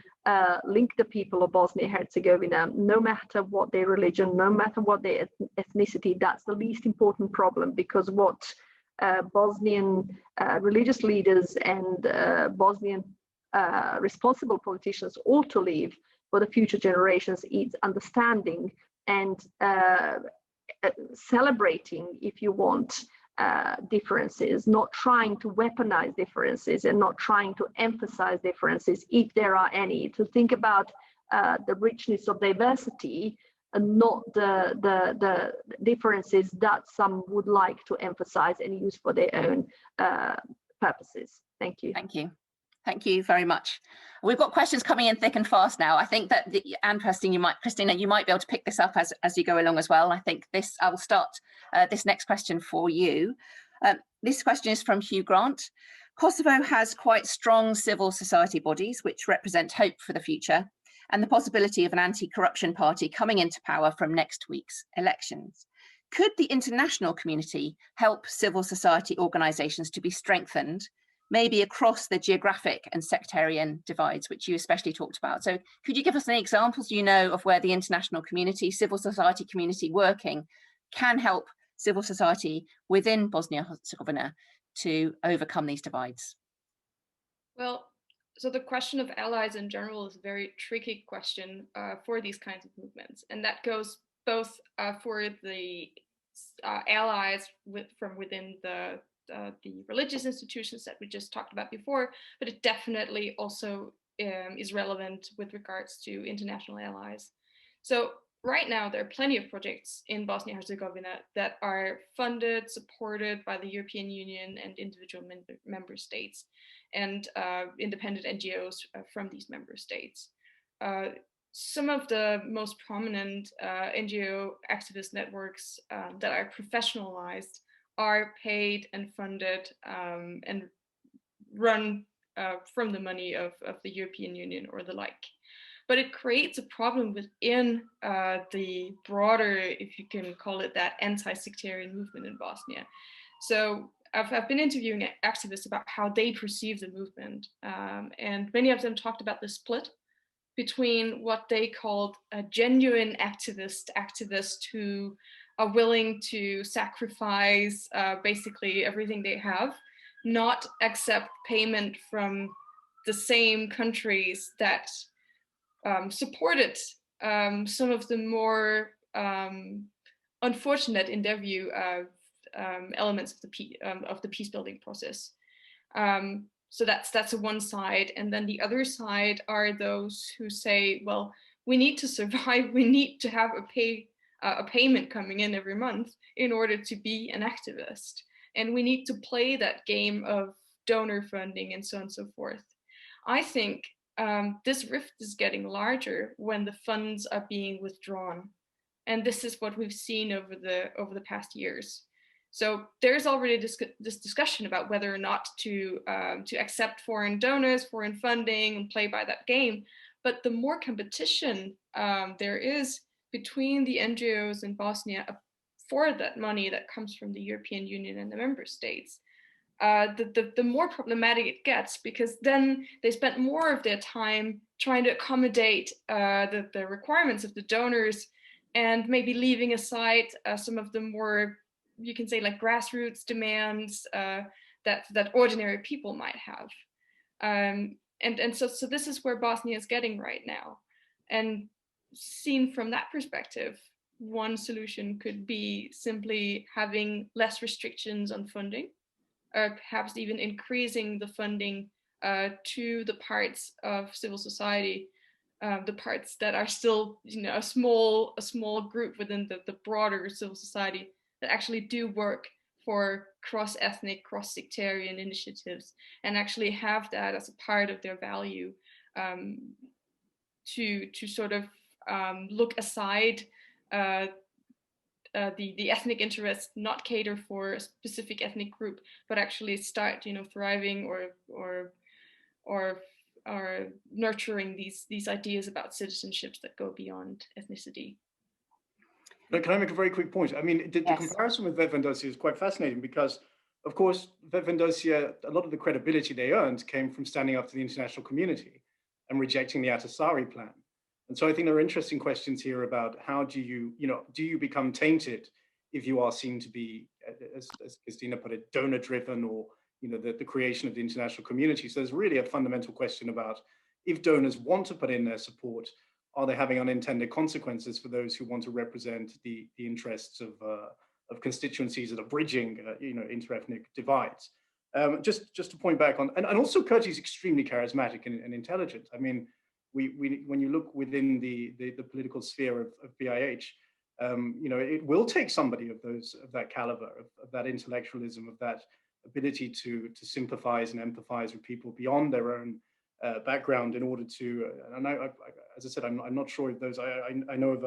link the people of Bosnia and Herzegovina, no matter what their religion, no matter what their ethnicity. That's the least important problem, because what Bosnian religious leaders and Bosnian responsible politicians ought to leave for the future generations is understanding and celebrating, if you want, differences, not trying to weaponize differences and not trying to emphasize differences if there are any, to think about the richness of diversity and not the differences that some would like to emphasize and use for their own purposes. Thank you. Thank you. Thank you very much. We've got questions coming in thick and fast now. I think that, and Christina, you might be able to pick this up as you go along as well. I think I will start this next question for you. This question is from Hugh Grant. Kosovo has quite strong civil society bodies which represent hope for the future and the possibility of an anti-corruption party coming into power from next week's elections. Could the international community help civil society organisations to be strengthened, maybe across the geographic and sectarian divides, which you especially talked about? So could you give us any examples, of where the international community, civil society community working can help civil society within Bosnia and Herzegovina to overcome these divides? Well, so the question of allies in general is a very tricky question for these kinds of movements. And that goes both for the allies from within the religious institutions that we just talked about before, but it definitely also is relevant with regards to international allies. So right now, there are plenty of projects in Bosnia and Herzegovina that are funded, supported by the European Union and individual member states and independent NGOs from these member states. Some of the most prominent NGO activist networks that are professionalized are paid and funded and run from the money of the European Union or the like. But it creates a problem within the broader, if you can call it that, anti-sectarian movement in Bosnia. So I've been interviewing activists about how they perceive the movement. And many of them talked about the split between what they called a genuine activists who are willing to sacrifice basically everything they have, not accept payment from the same countries that supported some of the more unfortunate, in their view, elements of the peace building process. So that's one side, and then the other side are those who say, well, we need to survive. We need to have a payment coming in every month in order to be an activist, and we need to play that game of donor funding and so on and so forth. I think this rift is getting larger when the funds are being withdrawn, and this is what we've seen over the past years. So there's already this discussion about whether or not to accept foreign donors, foreign funding, and play by that game. But the more competition there is between the NGOs in Bosnia for that money that comes from the European Union and the member states, the more problematic it gets, because then they spend more of their time trying to accommodate the requirements of the donors, and maybe leaving aside some of the more, you can say, like grassroots demands that ordinary people might have. And so this is where Bosnia is getting right now. And seen from that perspective, one solution could be simply having less restrictions on funding, or perhaps even increasing the funding to the parts of civil society, the parts that are still, a small group within the broader civil society that actually do work for cross-ethnic, cross-sectarian initiatives, and actually have that as a part of their value, to sort of look aside the ethnic interests, not cater for a specific ethnic group, but actually start, thriving or nurturing these ideas about citizenships that go beyond ethnicity. Can I make a very quick point? I mean, the comparison with Vetvendosia is quite fascinating because, of course, Vetvendosia, a lot of the credibility they earned came from standing up to the international community and rejecting the Atasari plan. And so I think there are interesting questions here about how do you become tainted if you are seen to be, as Christina put it, donor-driven, or the creation of the international community. So there's really a fundamental question about, if donors want to put in their support, are they having unintended consequences for those who want to represent the interests of constituencies that are bridging inter-ethnic divides? Just to point back on, and also Curti is extremely charismatic and intelligent. I mean, when you look within the political sphere of BIH, it will take somebody of that caliber, of that intellectualism, of that ability to sympathize and empathize with people beyond their own background in order to, and as I said, I'm not sure if those, I know of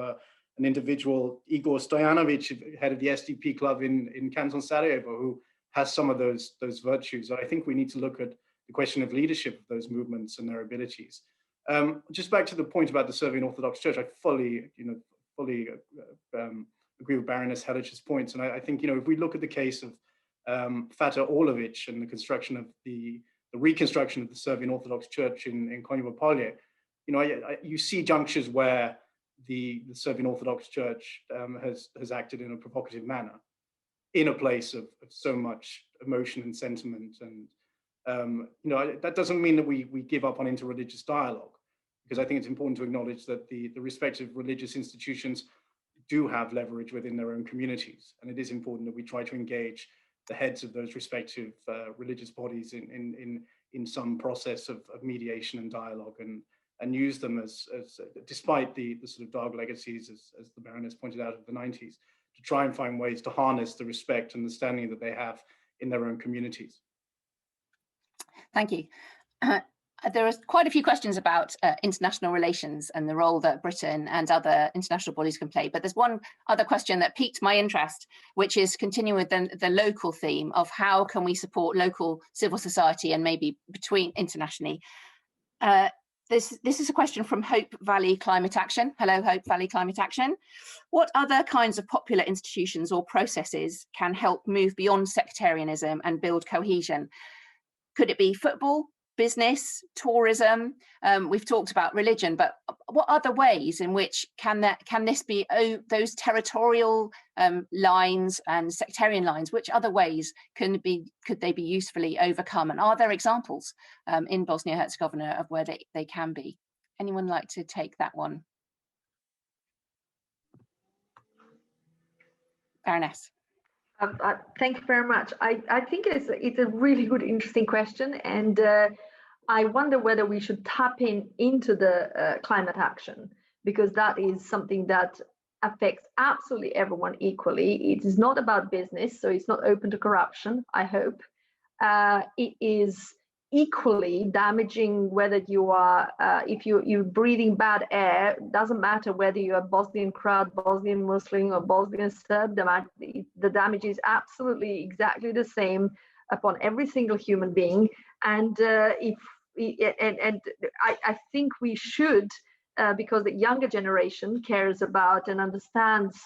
an individual, Igor Stojanovic, head of the SDP club in Canton Sarajevo, who has some of those virtues. I think we need to look at the question of leadership of those movements and their abilities. Just back to the point about the Serbian Orthodox Church, I fully agree with Baroness Helic's points. And I think, if we look at the case of Fata Orlovic and the construction of the reconstruction of the Serbian Orthodox Church in Konjevo Polje, you see junctures where the Serbian Orthodox Church has acted in a provocative manner in a place of so much emotion and sentiment. And that doesn't mean that we give up on interreligious dialogue, because I think it's important to acknowledge that the respective religious institutions do have leverage within their own communities. And it is important that we try to engage the heads of those respective religious bodies in some process of mediation and dialogue, and use them as despite the sort of dark legacies, as the Baroness pointed out, of the 90s, to try and find ways to harness the respect and understanding that they have in their own communities. Thank you. There are quite a few questions about international relations and the role that Britain and other international bodies can play. But there's one other question that piqued my interest, which is continuing with the local theme of how can we support local civil society and maybe between internationally. This is a question from Hope Valley Climate Action. Hello, Hope Valley Climate Action. What other kinds of popular institutions or processes can help move beyond sectarianism and build cohesion? Could it be football, business, tourism, we've talked about religion, but what other ways in which can this be those territorial lines and sectarian lines, which other ways could they be usefully overcome? And are there examples in Bosnia-Herzegovina of where they can be? Anyone like to take that one? Baroness. Thank you very much. I think it's a really good, interesting question, and I wonder whether we should tap into the climate action, because that is something that affects absolutely everyone equally. It is not about business, so it's not open to corruption, I hope. It is equally damaging whether you are, if you're breathing bad air, doesn't matter whether you're a Bosnian Croat, Bosnian Muslim, or Bosnian Serb, the damage is absolutely exactly the same upon every single human being. And I think we should, because the younger generation cares about and understands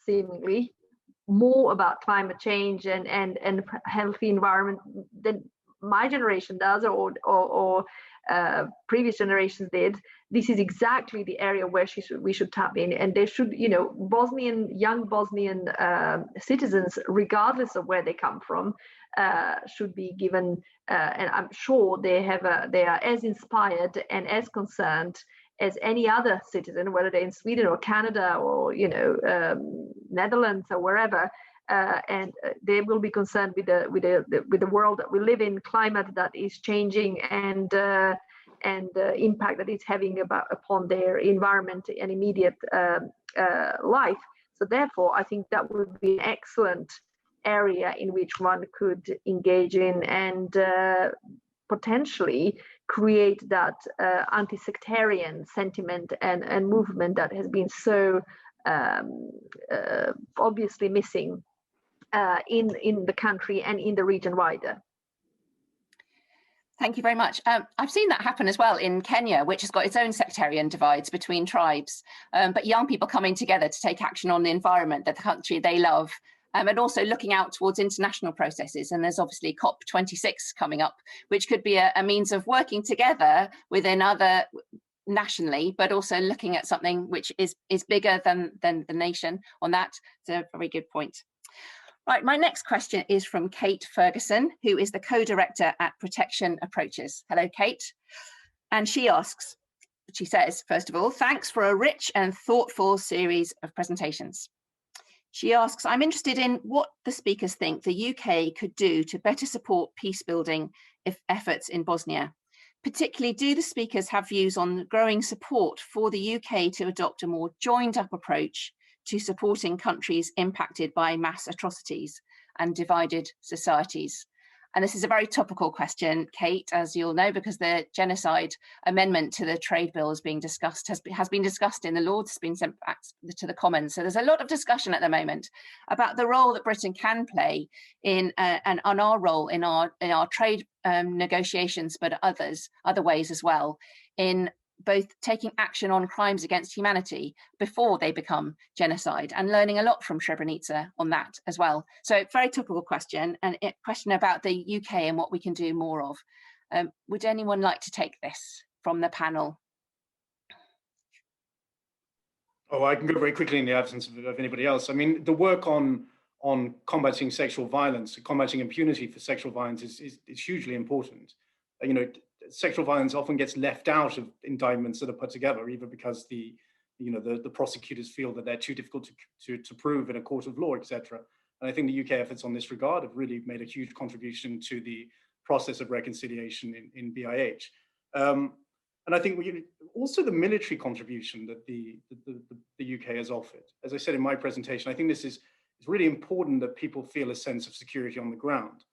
seemingly more about climate change and healthy environment than my generation does, or previous generations did. This is exactly the area where we should tap in, and they should, young Bosnian citizens, regardless of where they come from, should be given, and I'm sure they are as inspired and as concerned as any other citizen, whether they're in Sweden or Canada or Netherlands or wherever. And they will be concerned with the world that we live in, climate that is changing, and the impact that it's having upon their environment and immediate life. So therefore, I think that would be an excellent area in which one could engage in and potentially create that anti-sectarian sentiment and movement that has been so obviously missing in the country and in the region wider. Thank you very much. I've seen that happen as well in Kenya, which has got its own sectarian divides between tribes, but young people coming together to take action on the environment, that the country they love, and also looking out towards international processes. And there's obviously COP26 coming up, which could be a means of working together within other nationally, but also looking at something which is bigger than the nation on that. It's a very good point. Right, my next question is from Kate Ferguson, who is the co-director at Protection Approaches. Hello, Kate. And she says, first of all, thanks for a rich and thoughtful series of presentations. She asks, I'm interested in what the speakers think the UK could do to better support peace building efforts in Bosnia. Particularly, do the speakers have views on growing support for the UK to adopt a more joined up approach to supporting countries impacted by mass atrocities and divided societies? And this is a very topical question, Kate, as you'll know, because the genocide amendment to the trade bill is being discussed, has been discussed in the Lords, has been sent back to the Commons. So there's a lot of discussion at the moment about the role that Britain can play in and on our role in our trade negotiations, but other ways as well, in both taking action on crimes against humanity before they become genocide, and learning a lot from Srebrenica on that as well. So very topical question, and a question about the UK and what we can do more of. Would anyone like to take this from the panel? Oh, I can go very quickly in the absence of anybody else. I mean, the work on combating sexual violence, combating impunity for sexual violence is hugely important. Sexual violence often gets left out of indictments that are put together, either because the prosecutors feel that they're too difficult to prove in a court of law, etc. And I think the UK efforts on this regard have really made a huge contribution to the process of reconciliation in BIH. And I think also the military contribution that the UK has offered. As I said in my presentation, I think this is really important that people feel a sense of security on the ground.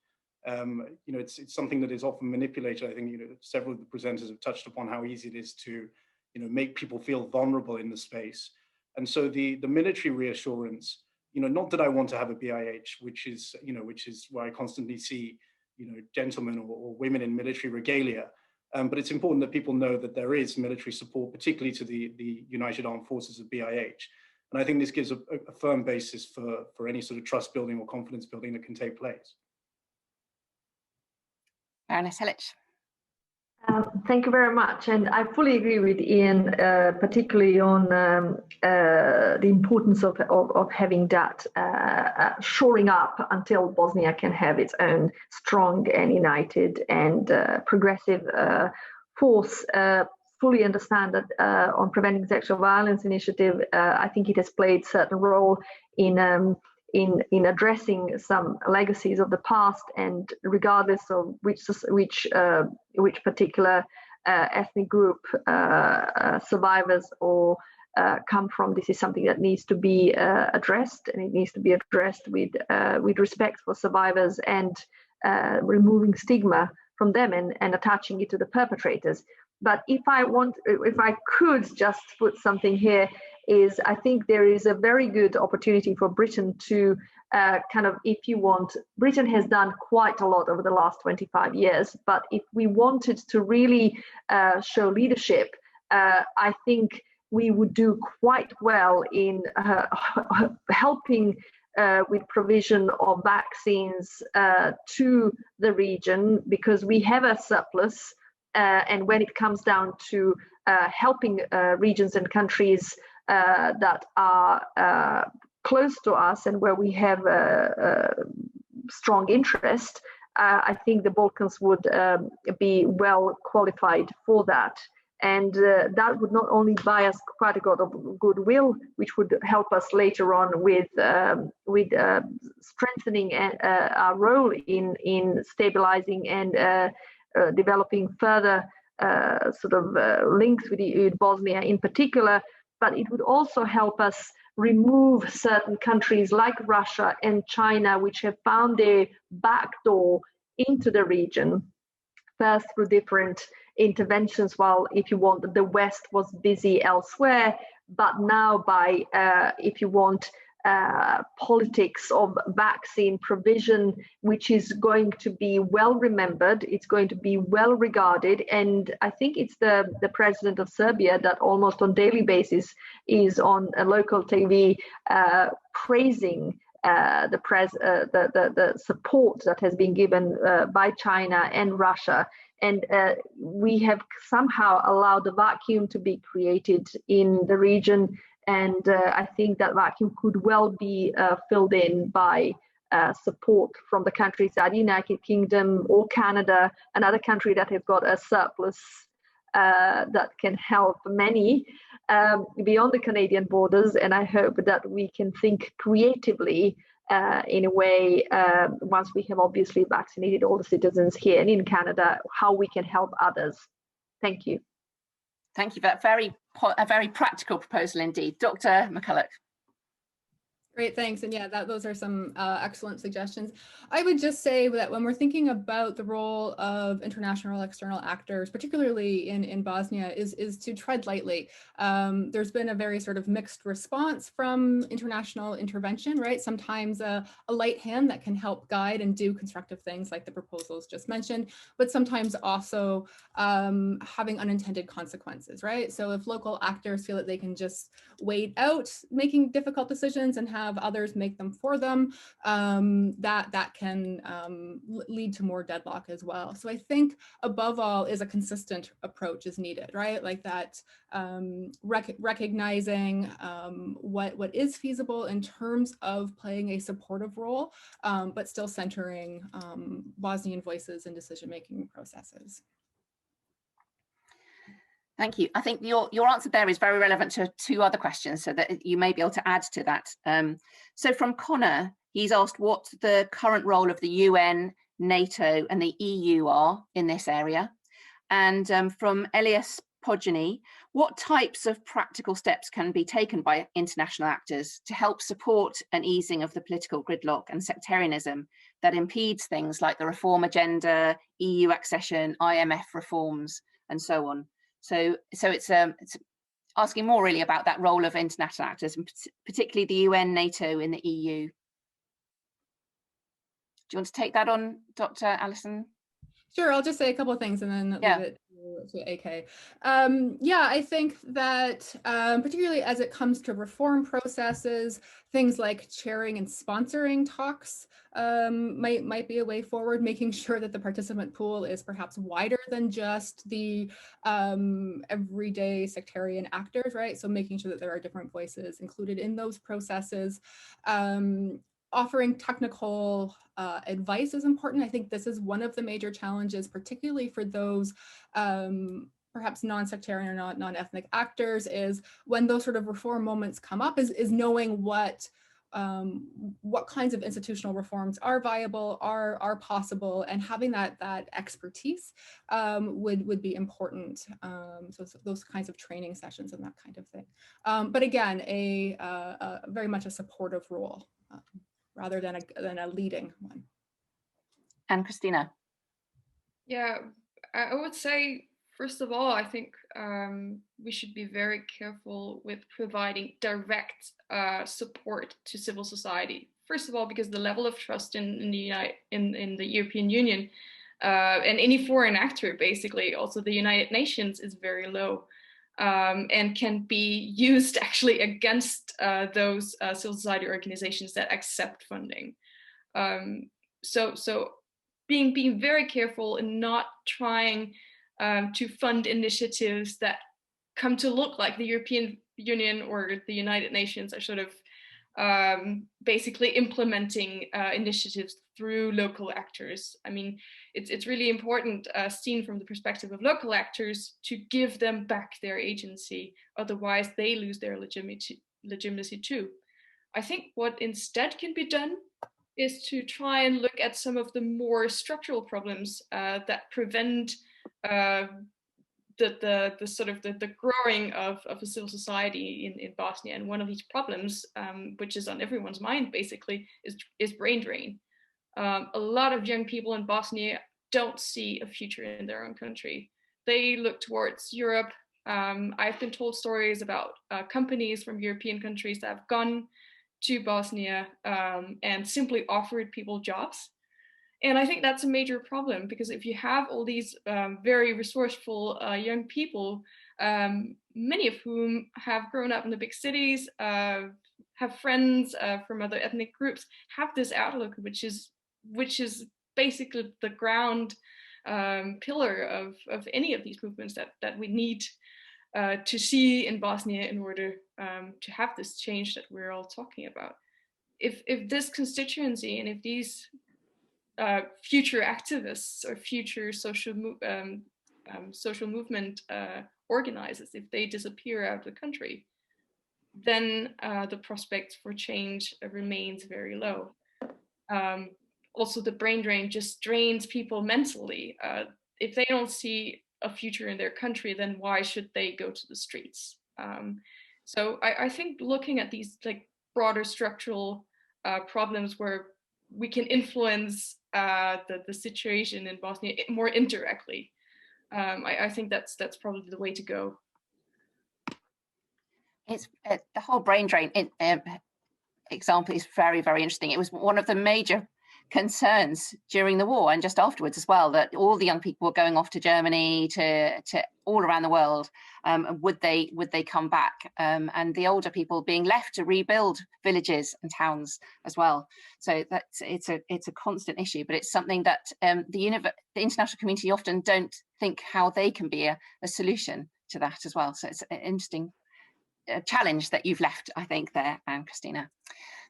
It's something that is often manipulated. I think several of the presenters have touched upon how easy it is to make people feel vulnerable in the space. And so the military reassurance, not that I want to have a BIH, which is where I constantly see gentlemen or women in military regalia, but it's important that people know that there is military support, particularly to the United Armed Forces of BIH. And I think this gives a firm basis for any sort of trust building or confidence building that can take place. Baroness Hillitch. Thank you very much, and I fully agree with Ian, particularly on the importance of having that shoring up until Bosnia can have its own strong and united and progressive force. Fully understand that on Preventing Sexual Violence Initiative, I think it has played a certain role in addressing some legacies of the past, and regardless of which particular ethnic group survivors or come from, this is something that needs to be addressed, and it needs to be addressed with respect for survivors and removing stigma from them and attaching it to the perpetrators. But if I could just put something here, is I think there is a very good opportunity for Britain to Britain has done quite a lot over the last 25 years, but if we wanted to really show leadership, I think we would do quite well in helping with provision of vaccines to the region, because we have a surplus. And when it comes down to helping regions and countries that are close to us and where we have a strong interest, I think the Balkans would be well qualified for that. And that would not only buy us quite a lot of goodwill, which would help us later on with strengthening our role in stabilizing and developing further links with Bosnia in particular, but it would also help us remove certain countries like Russia and China, which have found their backdoor into the region, first through different interventions, while, if you want, the West was busy elsewhere, but now by, if you want, politics of vaccine provision, which is going to be well remembered, it's going to be well regarded. And I think it's the president of Serbia that almost on daily basis is on a local TV praising the support that has been given by China and Russia. And we have somehow allowed a vacuum to be created in the region. And I think that vacuum could well be filled in by support from the countryside, United Kingdom or Canada, another country that has got a surplus that can help many beyond the Canadian borders. And I hope that we can think creatively in a way, once we have obviously vaccinated all the citizens here and in Canada, how we can help others. Thank you. Thank you. A very practical proposal indeed. Dr. McCulloch. Great, thanks. And yeah, those are some excellent suggestions. I would just say that when we're thinking about the role of international external actors, particularly in Bosnia, is to tread lightly. There's been a very sort of mixed response from international intervention, right? Sometimes a light hand that can help guide and do constructive things like the proposals just mentioned, but sometimes also having unintended consequences, right? So if local actors feel that they can just wait out making difficult decisions and have others make them for them, that can lead to more deadlock as well. So I think above all is a consistent approach is needed, right? Like that recognizing what is feasible in terms of playing a supportive role, but still centering Bosnian voices in decision-making processes. Thank you. I think your answer there is very relevant to two other questions, so that you may be able to add to that. So from Connor, he's asked what the current role of the UN, NATO and the EU are in this area. And from Elias Podjany, what types of practical steps can be taken by international actors to help support an easing of the political gridlock and sectarianism that impedes things like the reform agenda, EU accession, IMF reforms, and so on? So it's asking more really about that role of international actors, and particularly the UN, NATO, and the EU. Do you want to take that on, Dr. Allison? Sure, I'll just say a couple of things and then leave it to AK. Yeah, I think that particularly as it comes to reform processes, things like chairing and sponsoring talks might be a way forward, making sure that the participant pool is perhaps wider than just the everyday sectarian actors, right? So making sure that there are different voices included in those processes. Offering technical advice is important. I think this is one of the major challenges, particularly for those perhaps non-sectarian or non-ethnic actors, is when those sort of reform moments come up, is knowing what kinds of institutional reforms are viable, are possible, and having that expertise would be important. So those kinds of training sessions and that kind of thing. But again, a very much a supportive role. Rather than a leading one. And Christina. Yeah, I would say, first of all, I think we should be very careful with providing direct support to civil society. First of all, because the level of trust in the European Union and any foreign actor, basically, also the United Nations, is very low. And can be used actually against those civil society organizations that accept funding. So being very careful in not trying to fund initiatives that come to look like the European Union or the United Nations are sort of basically implementing initiatives through local actors. I mean, it's really important, seen from the perspective of local actors, to give them back their agency. Otherwise, they lose their legitimacy too. I think what instead can be done is to try and look at some of the more structural problems that prevent the sort of the growing of a civil society in Bosnia. And one of these problems, which is on everyone's mind basically, is brain drain. A lot of young people in Bosnia don't see a future in their own country. They look towards Europe. I've been told stories about companies from European countries that have gone to Bosnia and simply offered people jobs. And I think that's a major problem, because if you have all these very resourceful young people, many of whom have grown up in the big cities, have friends from other ethnic groups, have this outlook, which is basically the ground pillar of any of these movements that we need to see in Bosnia in order to have this change that we're all talking about. If this constituency and if these future activists or future social movement organizers, if they disappear out of the country, then the prospect for change remains very low. Also, the brain drain just drains people mentally. If they don't see a future in their country, then why should they go to the streets? So I think looking at these like broader structural problems where we can influence the situation in Bosnia more indirectly, I think that's probably the way to go. It's the whole brain drain example is very, very interesting. It was one of the major concerns during the war and just afterwards as well, that all the young people were going off to Germany, to all around the world. Would they come back? And the older people being left to rebuild villages and towns as well. So it's a constant issue, but it's something that the international community often don't think how they can be a solution to that as well. So it's an interesting challenge that you've left, I think, there, Christina.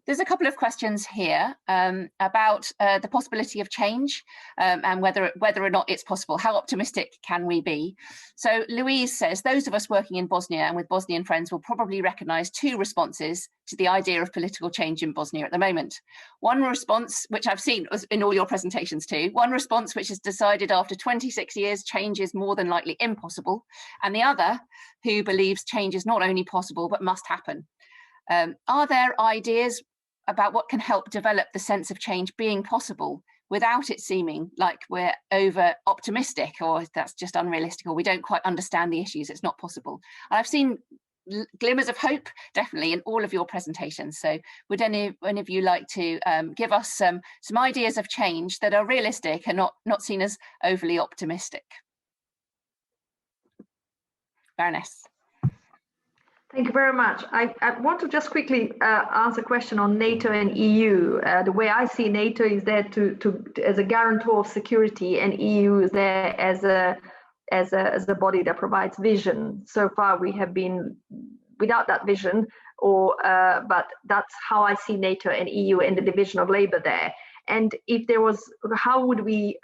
There's a couple of questions here about the possibility of change and whether or not it's possible. How optimistic can we be? So Louise says, those of us working in Bosnia and with Bosnian friends will probably recognise two responses to the idea of political change in Bosnia at the moment. One response, which I've seen in all your presentations too, one response which has decided after 26 years change is more than likely impossible, and the other who believes change is not only possible but must happen. Are there ideas about what can help develop the sense of change being possible without it seeming like we're over optimistic or that's just unrealistic or we don't quite understand the issues, it's not possible? And I've seen glimmers of hope, definitely, in all of your presentations. So would any of you like to give us some ideas of change that are realistic and not seen as overly optimistic? Baroness. Thank you very much. I want to just quickly answer a question on NATO and EU. The way I see NATO is there as a guarantor of security, and EU is there as a body that provides vision. So far, we have been without that vision, but that's how I see NATO and EU and the division of labor there. And if there was, how would we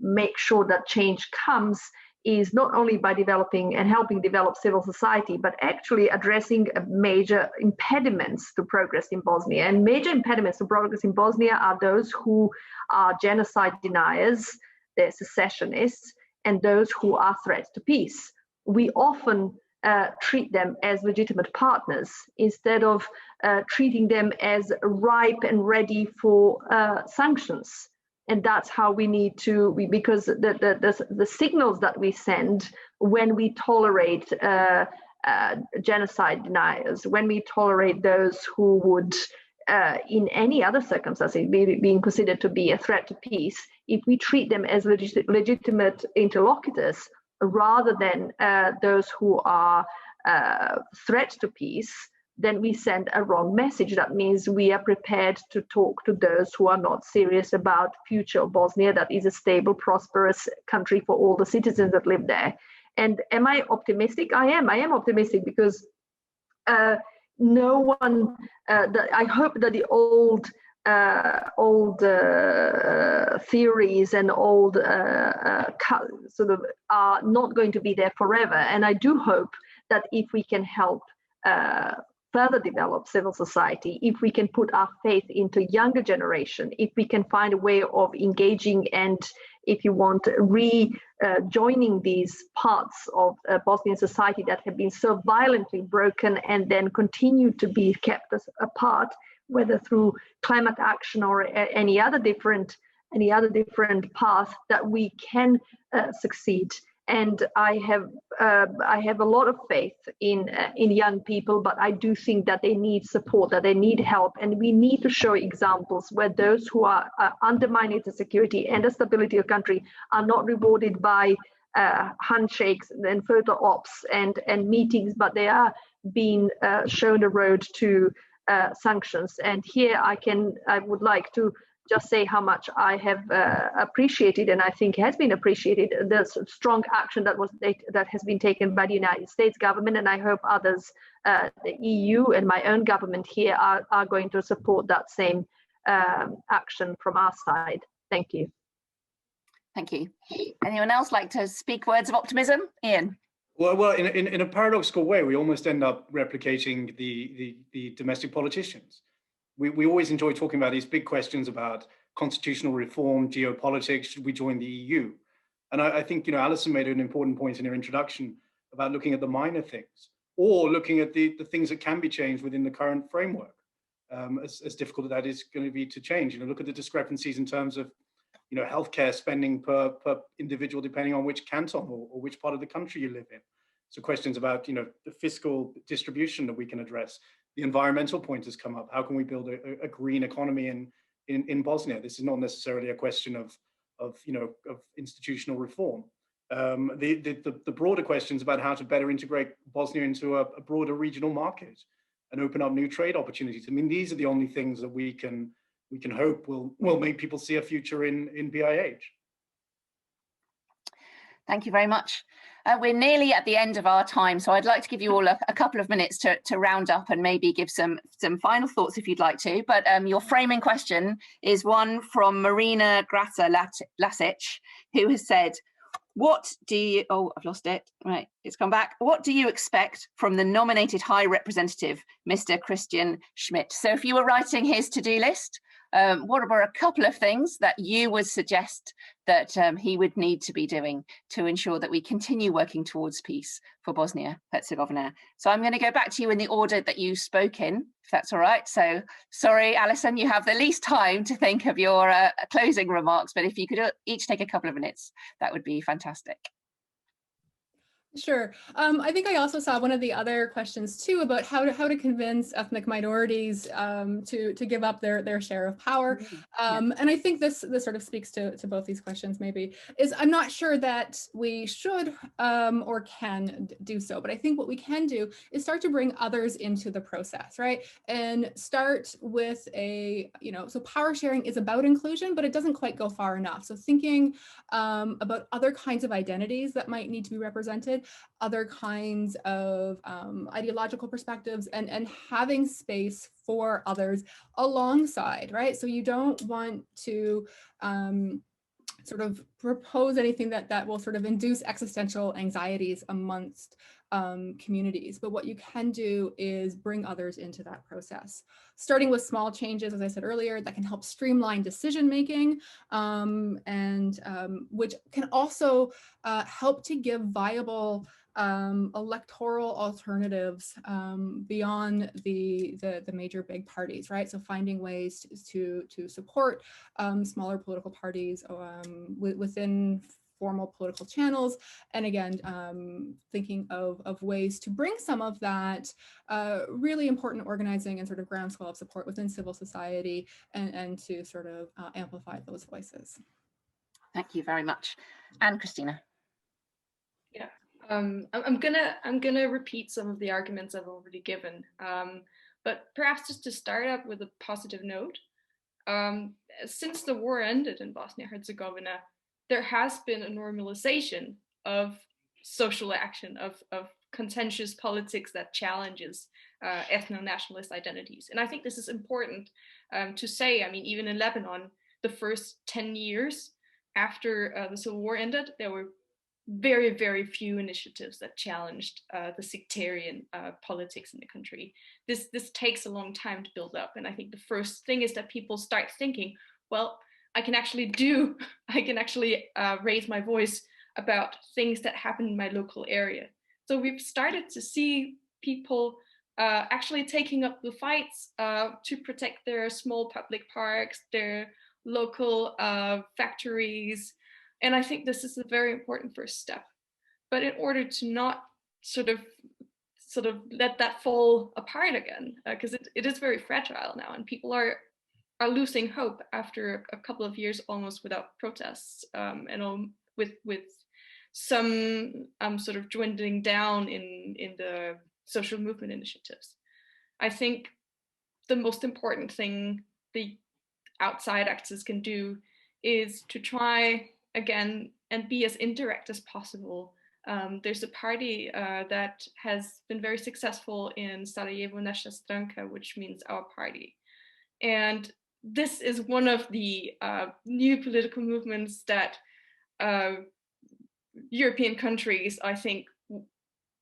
make sure that change comes? Is not only by developing and helping develop civil society, but actually addressing major impediments to progress in Bosnia. And major impediments to progress in Bosnia are those who are genocide deniers, they're secessionists, and those who are threats to peace. We often treat them as legitimate partners instead of treating them as ripe and ready for sanctions. And that's how we need to, because the signals that we send when we tolerate genocide deniers, when we tolerate those who would, in any other circumstances, being considered to be a threat to peace, if we treat them as legitimate interlocutors rather than those who are threats to peace, then we send a wrong message. That means we are prepared to talk to those who are not serious about future of Bosnia, that is a stable, prosperous country for all the citizens that live there. And am I optimistic? I am optimistic because no one, I hope that the old theories and old sort of are not going to be there forever. And I do hope that if we can help further develop civil society, if we can put our faith into younger generation, if we can find a way of engaging and, if you want, rejoining these parts of Bosnian society that have been so violently broken and then continue to be kept apart, whether through climate action or any other different path, that we can succeed. And I have a lot of faith in young people, but I do think that they need support, that they need help, and we need to show examples where those who are undermining the security and the stability of country are not rewarded by handshakes and photo ops and meetings, but they are being shown a road to sanctions. And here I would like to just say how much I have appreciated, and I think has been appreciated, the strong action that has been taken by the United States government, and I hope others, the EU and my own government here, are going to support that same action from our side. Thank you. Thank you. Anyone else like to speak words of optimism? Ian. Well, in a paradoxical way, we almost end up replicating the domestic politicians. We always enjoy talking about these big questions about constitutional reform, geopolitics, should we join the EU? And I think, Alison made an important point in her introduction about looking at the minor things, or looking at the things that can be changed within the current framework, as difficult as that is going to be to change. Look at the discrepancies in terms of, healthcare spending per individual, depending on which canton or which part of the country you live in. So questions about, the fiscal distribution that we can address. The environmental point has come up. How can we build a green economy in Bosnia? This is not necessarily a question of institutional reform. The broader questions about how to better integrate Bosnia into a broader regional market and open up new trade opportunities. I mean, these are the only things that we can hope will make people see a future in BIH. Thank you very much. We're nearly at the end of our time, so I'd like to give you all a couple of minutes to round up and maybe give some final thoughts if you'd like to. But your framing question is one from Marina Grata Lasic, who has said, what do you, I've lost it, right, it's come back. What do you expect from the nominated High Representative, Mr. Christian Schmidt? So if you were writing his to-do list, what are a couple of things that you would suggest that he would need to be doing to ensure that we continue working towards peace for Bosnia-Herzegovina? So I'm going to go back to you in the order that you spoke in, if that's all right. So sorry, Alison, you have the least time to think of your closing remarks, but if you could each take a couple of minutes, that would be fantastic. Sure. I think I also saw one of the other questions too about how to convince ethnic minorities to give up their share of power. And I think this sort of speaks to both these questions. Maybe is I'm not sure that we should or can do so, but I think what we can do is start to bring others into the process, right? And start with so power sharing is about inclusion, but it doesn't quite go far enough. So thinking about other kinds of identities that might need to be represented, other kinds of ideological perspectives, and having space for others alongside, right? So you don't want to sort of propose anything that will sort of induce existential anxieties amongst communities. But what you can do is bring others into that process, starting with small changes, as I said earlier, that can help streamline decision-making and which can also help to give viable electoral alternatives beyond the major big parties, right? So finding ways to support smaller political parties within formal political channels, and again, thinking of ways to bring some of that really important organizing and sort of groundswell of support within civil society, and to sort of amplify those voices. Thank you very much. And Christina. Yeah, I'm gonna repeat some of the arguments I've already given, but perhaps just to start up with a positive note. Since the war ended in Bosnia-Herzegovina, there has been a normalization of social action, of contentious politics that challenges ethno-nationalist identities. And I think this is important to say. I mean, even in Lebanon, the first 10 years after the civil war ended, there were very, very few initiatives that challenged the sectarian politics in the country. This takes a long time to build up. And I think the first thing is that people start thinking, well, I can actually raise my voice about things that happen in my local area. So we've started to see people actually taking up the fights to protect their small public parks, their local factories. And I think this is a very important first step. But in order to not sort of let that fall apart again, because it is very fragile now, and people are losing hope after a couple of years almost without protests, and with some sort of dwindling down in the social movement initiatives. I think the most important thing the outside actors can do is to try again and be as indirect as possible. There's a party that has been very successful in Sarajevo, Naša stranka, which means our party. And this is one of the new political movements that European countries, I think,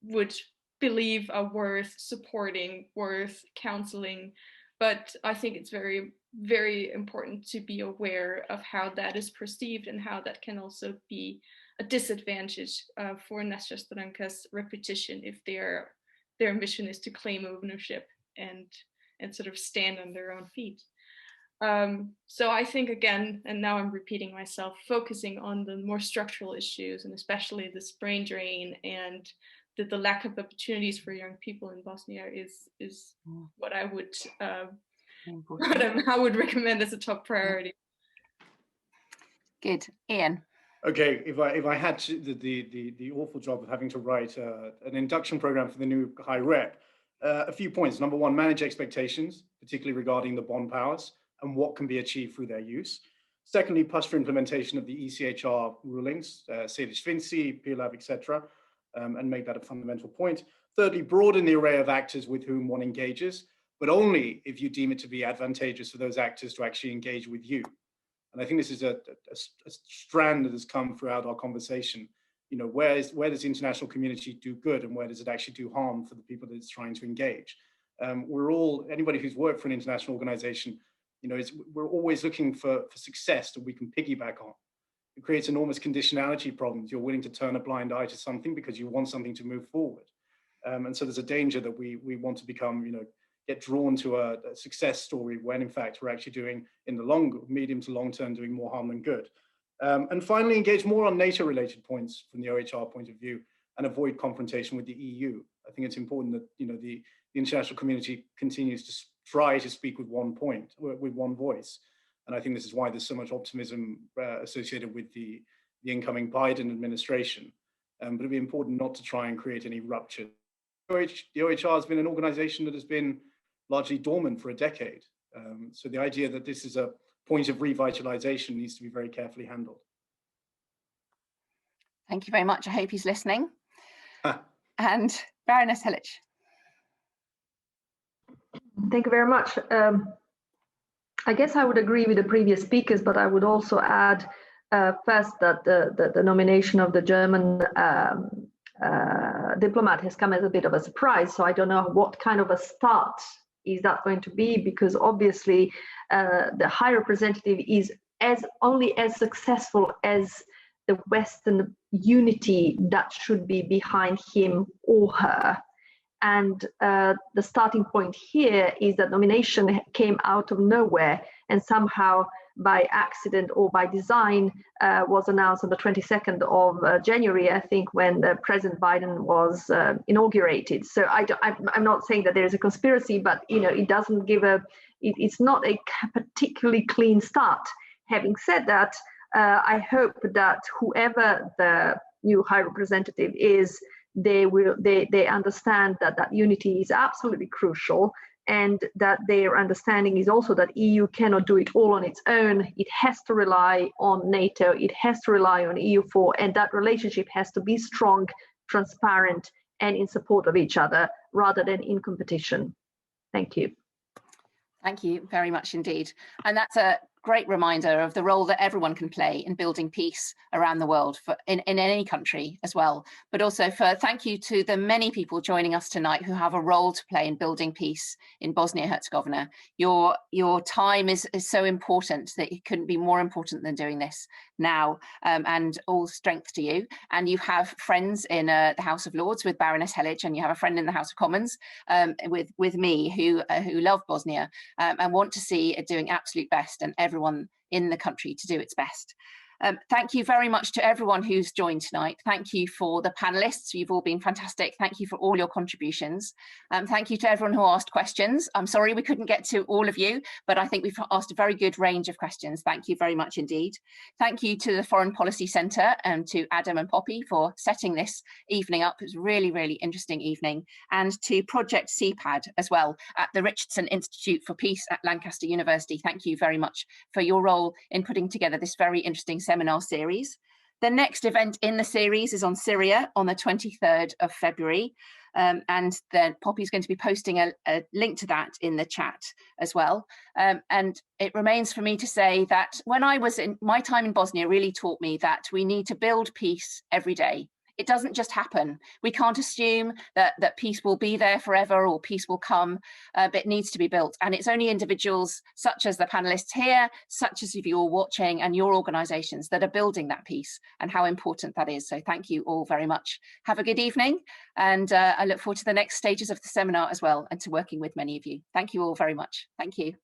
would believe are worth supporting, worth counseling. But I think it's very, very important to be aware of how that is perceived and how that can also be a disadvantage for Naša stranka's repetition if their mission is to claim ownership and sort of stand on their own feet. So I think, again, and now I'm repeating myself, focusing on the more structural issues, and especially this brain drain and the lack of opportunities for young people in Bosnia is what I would recommend as a top priority. Good. Ian. Okay, if I had the awful job of having to write an induction program for the new High Rep, a few points. Number one, manage expectations, particularly regarding the bond powers and what can be achieved through their use. Secondly, push for implementation of the ECHR rulings, Sejdić Finci, PLAB, etc., and make that a fundamental point. Thirdly, broaden the array of actors with whom one engages, but only if you deem it to be advantageous for those actors to actually engage with you. And I think this is a strand that has come throughout our conversation. You know, where does the international community do good and where does it actually do harm for the people that it's trying to engage? Anybody who's worked for an international organization, you know, we're always looking for success that we can piggyback on. It creates enormous conditionality problems. You're willing to turn a blind eye to something because you want something to move forward. And so there's a danger that we want to become, you know, get drawn to a success story when in fact we're actually doing, in the medium to long term, doing more harm than good. And finally, engage more on NATO related points from the OHR point of view. and avoid confrontation with the EU. I think it's important that the international community continues to try to speak with one voice. And I think this is why there's so much optimism associated with the incoming Biden administration. But it'd be important not to try and create any rupture. The OHR has been an organization that has been largely dormant for a decade. So the idea that this is a point of revitalization needs to be very carefully handled. Thank you very much. I hope he's listening. And Baroness Hillich. Thank you very much. I guess I would agree with the previous speakers, but I would also add first that the nomination of the German diplomat has come as a bit of a surprise. So I don't know what kind of a start is that going to be, because obviously the High Representative is only as successful as the Western unity that should be behind him or her. And the starting point here is that nomination came out of nowhere and somehow by accident or by design was announced on the 22nd of January, I think, when President Biden was inaugurated. So I'm not saying that there's a conspiracy, but it doesn't give it's not a particularly clean start. Having said that, I hope that whoever the new High Representative is, they understand that unity is absolutely crucial, and that their understanding is also that EU cannot do it all on its own. It has to rely on NATO, it has to rely on EU4, and that relationship has to be strong, transparent, and in support of each other rather than in competition. Thank you. Thank you very much indeed. And that's a great reminder of the role that everyone can play in building peace around the world, in any country as well. But also thank you to the many people joining us tonight who have a role to play in building peace in Bosnia and Herzegovina. Your time is so important that it couldn't be more important than doing this now, and all strength to you. And you have friends in the House of Lords with Baroness Hillich, and you have a friend in the House of Commons with me who love Bosnia and want to see it doing absolute best, and everyone in the country to do its best. Thank you very much to everyone who's joined tonight. Thank you for the panelists. You've all been fantastic. Thank you for all your contributions. Thank you to everyone who asked questions. I'm sorry we couldn't get to all of you, but I think we've asked a very good range of questions. Thank you very much indeed. Thank you to the Foreign Policy Centre and to Adam and Poppy for setting this evening up. It was a really, really interesting evening. And to Project SEPAD as well at the Richardson Institute for Peace at Lancaster University. Thank you very much for your role in putting together this very interesting seminar series. The next event in the series is on Syria on the 23rd of February. And then Poppy's going to be posting a link to that in the chat as well. And it remains for me to say that when I was in my time in Bosnia really taught me that we need to build peace every day. It doesn't just happen. We can't assume that peace will be there forever or peace will come, but it needs to be built. And it's only individuals such as the panelists here, such as if you're watching, and your organisations that are building that peace, and how important that is. So thank you all very much. Have a good evening, and I look forward to the next stages of the seminar as well, and to working with many of you. Thank you all very much. Thank you.